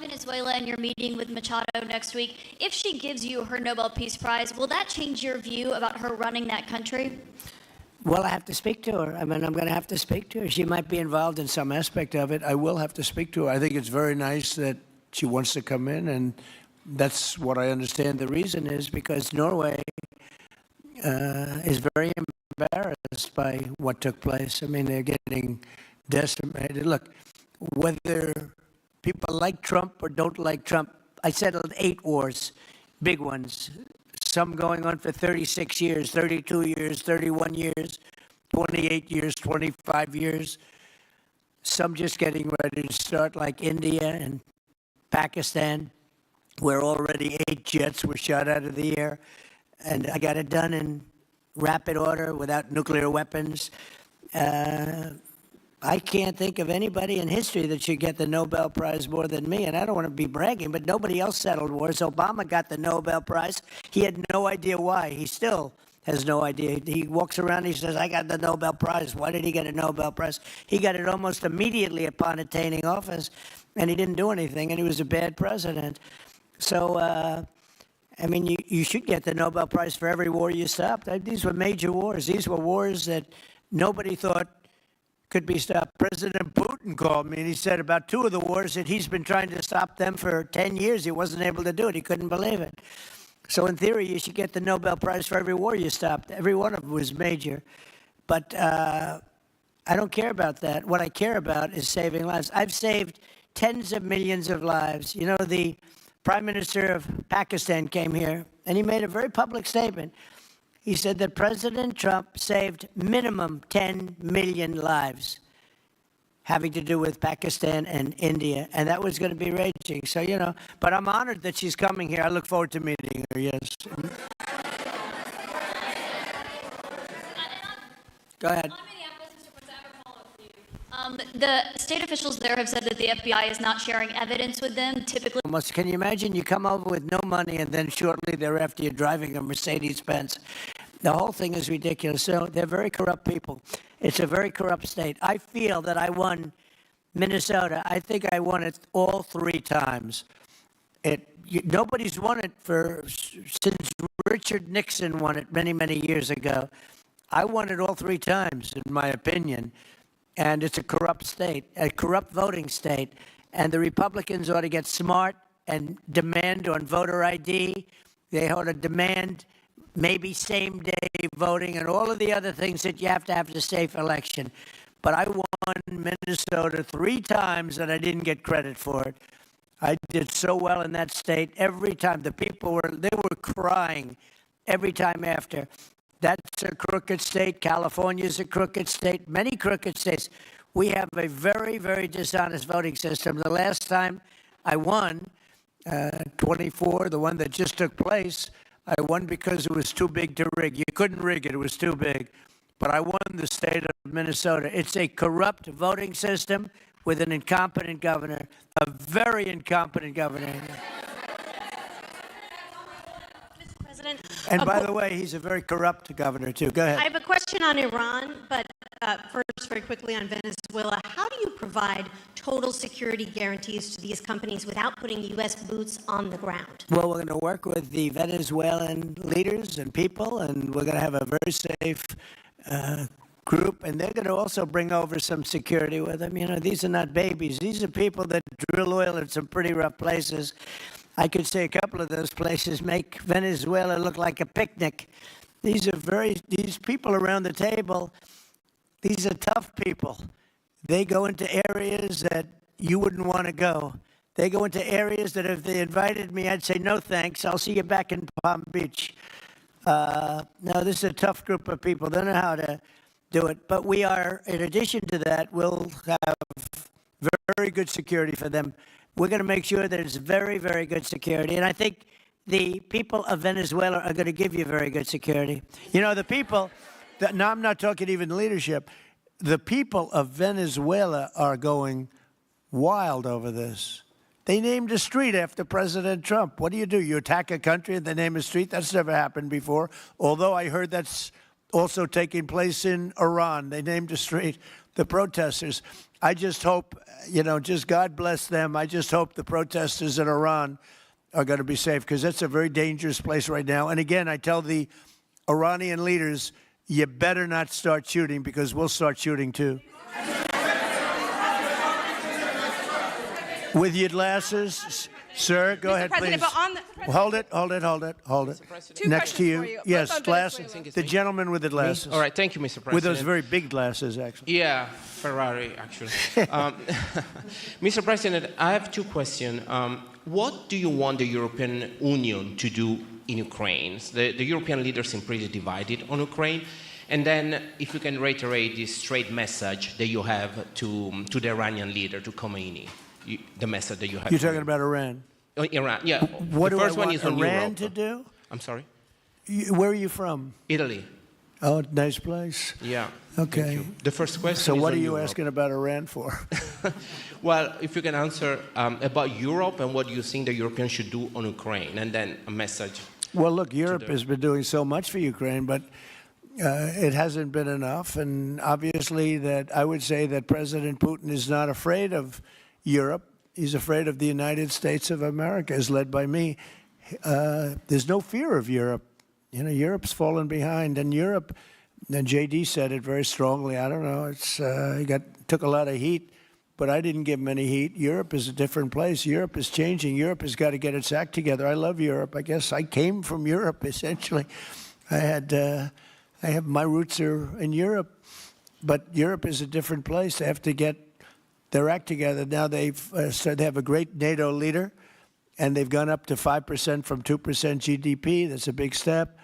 Venezuela and your meeting with Machado next week, if she gives you her Nobel Peace Prize, will that change your view about her running that country? Well, I have to speak to her. I'm going to have to speak to her. She might be involved in some aspect of it. I will have to speak to her. I think it's very nice that she wants to come in, and that's what I understand the reason is, because Norway is very embarrassed by what took place. They're getting decimated. Look, whether people like Trump or don't like Trump, I settled 8 wars, big ones, some going on for 36 years, 32 years, 31 years, 28 years, 25 years, some just getting ready to start, like India and Pakistan, where already 8 jets were shot out of the air, and I got it done in rapid order without nuclear weapons. I can't think of anybody in history that should get the Nobel Prize more than me, and I don't want to be bragging, but nobody else settled wars. Obama got the Nobel Prize. He had no idea why. He still has no idea. He walks around and he says, I got the Nobel Prize. Why did he get a Nobel Prize? He got it almost immediately upon attaining office, and he didn't do anything, and he was a bad president. So, you should get the Nobel Prize for every war you stopped. These were major wars. These were wars that nobody thought could be stopped. President Putin called me and he said about 2 of the wars that he's been trying to stop them for 10 years. He wasn't able to do it. He couldn't believe it. So in theory, you should get the Nobel Prize for every war you stopped. Every one of them was major. But I don't care about that. What I care about is saving lives. I've saved tens of millions of lives. The Prime Minister of Pakistan came here and he made a very public statement. He said that President Trump saved minimum 10 million lives having to do with Pakistan and India, and that was going to be raging. So, but I'm honored that she's coming here. I look forward to meeting her, yes. Go ahead. The state officials there have said that the FBI is not sharing evidence with them. Typically, Can you imagine you come over with no money and then shortly thereafter you're driving a Mercedes-Benz? The whole thing is ridiculous. So they're very corrupt people. It's a very corrupt state. I feel that I won Minnesota. I think I won it all 3 times. Nobody's won it since Richard Nixon won it many, many years ago. I won it all 3 times, in my opinion. And it's a corrupt state, a corrupt voting state. And the Republicans ought to get smart and demand on voter ID. They ought to demand maybe same-day voting and all of the other things that you have to have a safe election. But I won Minnesota 3 times and I didn't get credit for it. I did so well in that state every time. The people were crying every time after. That's a crooked state. California's a crooked state. Many crooked states. We have a very, very dishonest voting system. The last time I won, 24, the one that just took place, I won because it was too big to rig. You couldn't rig it. It was too big. But I won the state of Minnesota. It's a corrupt voting system with an incompetent governor, a very incompetent governor. President. And by the way, he's a very corrupt governor, too. Go ahead. I have a question on Iran, but first, very quickly on Venezuela. How do you provide total security guarantees to these companies without putting U.S. boots on the ground? Well, we're going to work with the Venezuelan leaders and people, and we're going to have a very safe group, and they're going to also bring over some security with them. These are not babies. These are people that drill oil in some pretty rough places. I could say a couple of those places make Venezuela look like a picnic. These people around the table, these are tough people. They go into areas that you wouldn't want to go. They go into areas that if they invited me, I'd say, no thanks, I'll see you back in Palm Beach. No, this is a tough group of people. They know how to do it. But we are, in addition to that, we'll have very good security for them. We're going to make sure that it's very, very good security. And I think the people of Venezuela are going to give you very good security. You know, the people, now I'm not talking even leadership, the people of Venezuela are going wild over this. They named a street after President Trump. What do? You attack a country and they name a street? That's never happened before. Although I heard that's also taking place in Iran. They named a street, the protesters. I just hope, you know, just God bless them. I just hope the protesters in Iran are going to be safe, because that's a very dangerous place right now. And again, I tell the Iranian leaders, you better not start shooting, because we'll start shooting too. With your glasses, sir, go ahead, please. Hold it. Next to you. Yes, glasses. The gentleman with the glasses. All right, thank you, Mr. President. With those very big glasses, actually. Yeah, Ferrari, actually. Mr. President, I have two questions. What do you want the European Union to do in Ukraine? The European leaders seem pretty divided on Ukraine. And then, if you can reiterate this straight message that you have to the Iranian leader, to Khomeini, the message that you have. You're talking about Iran? Iran, yeah. What the do first I one want is on Iran Europe. to do? I'm sorry? Where are you from? Italy. Oh, nice place. Yeah. Okay. The first question So is what on are you Europe. asking about Iran for? Well, if you can answer about Europe and what you think the Europeans should do on Ukraine, and then a message. Well, look, Europe has been doing so much for Ukraine, but it hasn't been enough. And obviously that I would say that President Putin is not afraid of Europe. He's afraid of the United States of America, as led by me. There's no fear of Europe. You know, Europe's fallen behind, and Europe, and JD said it very strongly. I don't know, he took a lot of heat, but I didn't give him any heat. Europe is a different place. Europe is changing. Europe has got to get its act together. I love Europe. I guess I came from Europe, essentially. I have my roots are in Europe, but Europe is a different place. They have to get their act together. Now they have a great NATO leader, and they've gone up to 5% from 2% GDP. That's a big step.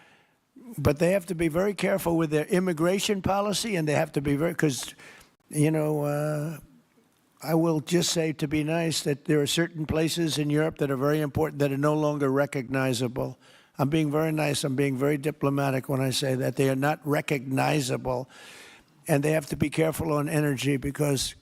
But they have to be very careful with their immigration policy, and they have to be very, because, you know, I will just say, to be nice, that there are certain places in Europe that are very important that are no longer recognizable. I'm being very nice. I'm being very diplomatic when I say that. They are not recognizable, and they have to be careful on energy, because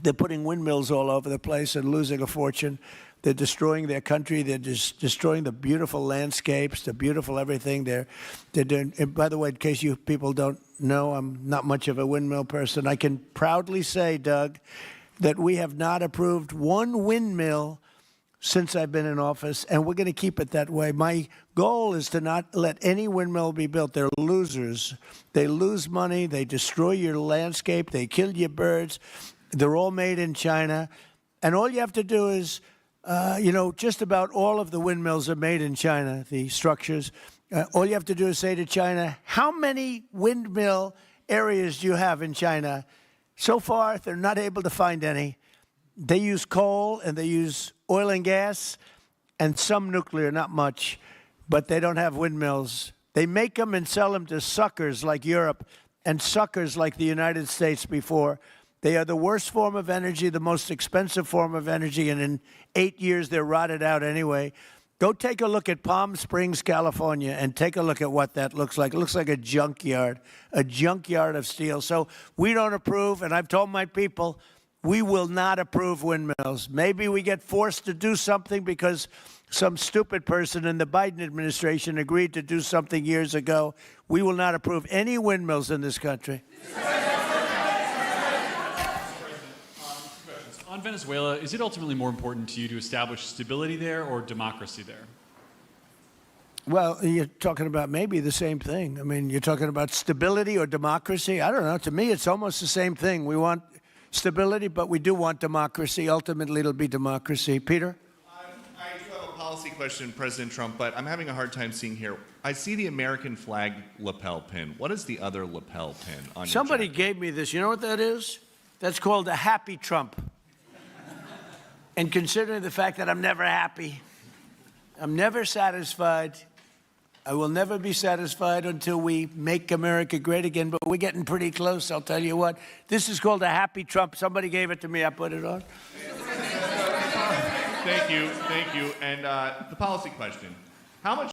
they're putting windmills all over the place and losing a fortune. They're destroying their country. They're just destroying the beautiful landscapes, the beautiful everything. They're doing. And by the way, in case you people don't know, I'm not much of a windmill person. I can proudly say, Doug, that we have not approved one windmill since I've been in office, and we're going to keep it that way. My goal is to not let any windmill be built. They're losers. They lose money. They destroy your landscape. They kill your birds. They're all made in China. And all you have to do is, you know, just about all of the windmills are made in China, the structures. All you have to do is say to China, how many windmill areas do you have in China? So far, they're not able to find any. They use coal and they use oil and gas and some nuclear, not much, but they don't have windmills. They make them and sell them to suckers like Europe and suckers like the United States before. They are the worst form of energy, the most expensive form of energy, and in 8 years they're rotted out anyway. Go take a look at Palm Springs, California, and take a look at what that looks like. It looks like a junkyard of steel. So we don't approve, and I've told my people, we will not approve windmills. Maybe we get forced to do something because some stupid person in the Biden administration agreed to do something years ago. We will not approve any windmills in this country. On Venezuela, is it ultimately more important to you to establish stability there or democracy there? Well, you're talking about maybe the same thing. I mean, you're talking about stability or democracy. I don't know. To me, it's almost the same thing. We want stability, but we do want democracy. Ultimately, it'll be democracy. Peter? I do have a policy question, President Trump, but I'm having a hard time seeing here. I see the American flag lapel pin. What is the other lapel pin on your Somebody gave me this. You know what that is? That's called a happy Trump. And considering the fact that I'm never happy, I'm never satisfied, I will never be satisfied until we make America great again, but we're getting pretty close, I'll tell you what. This is called a happy Trump. Somebody gave it to me, I put it on. Thank you. And the policy question. How much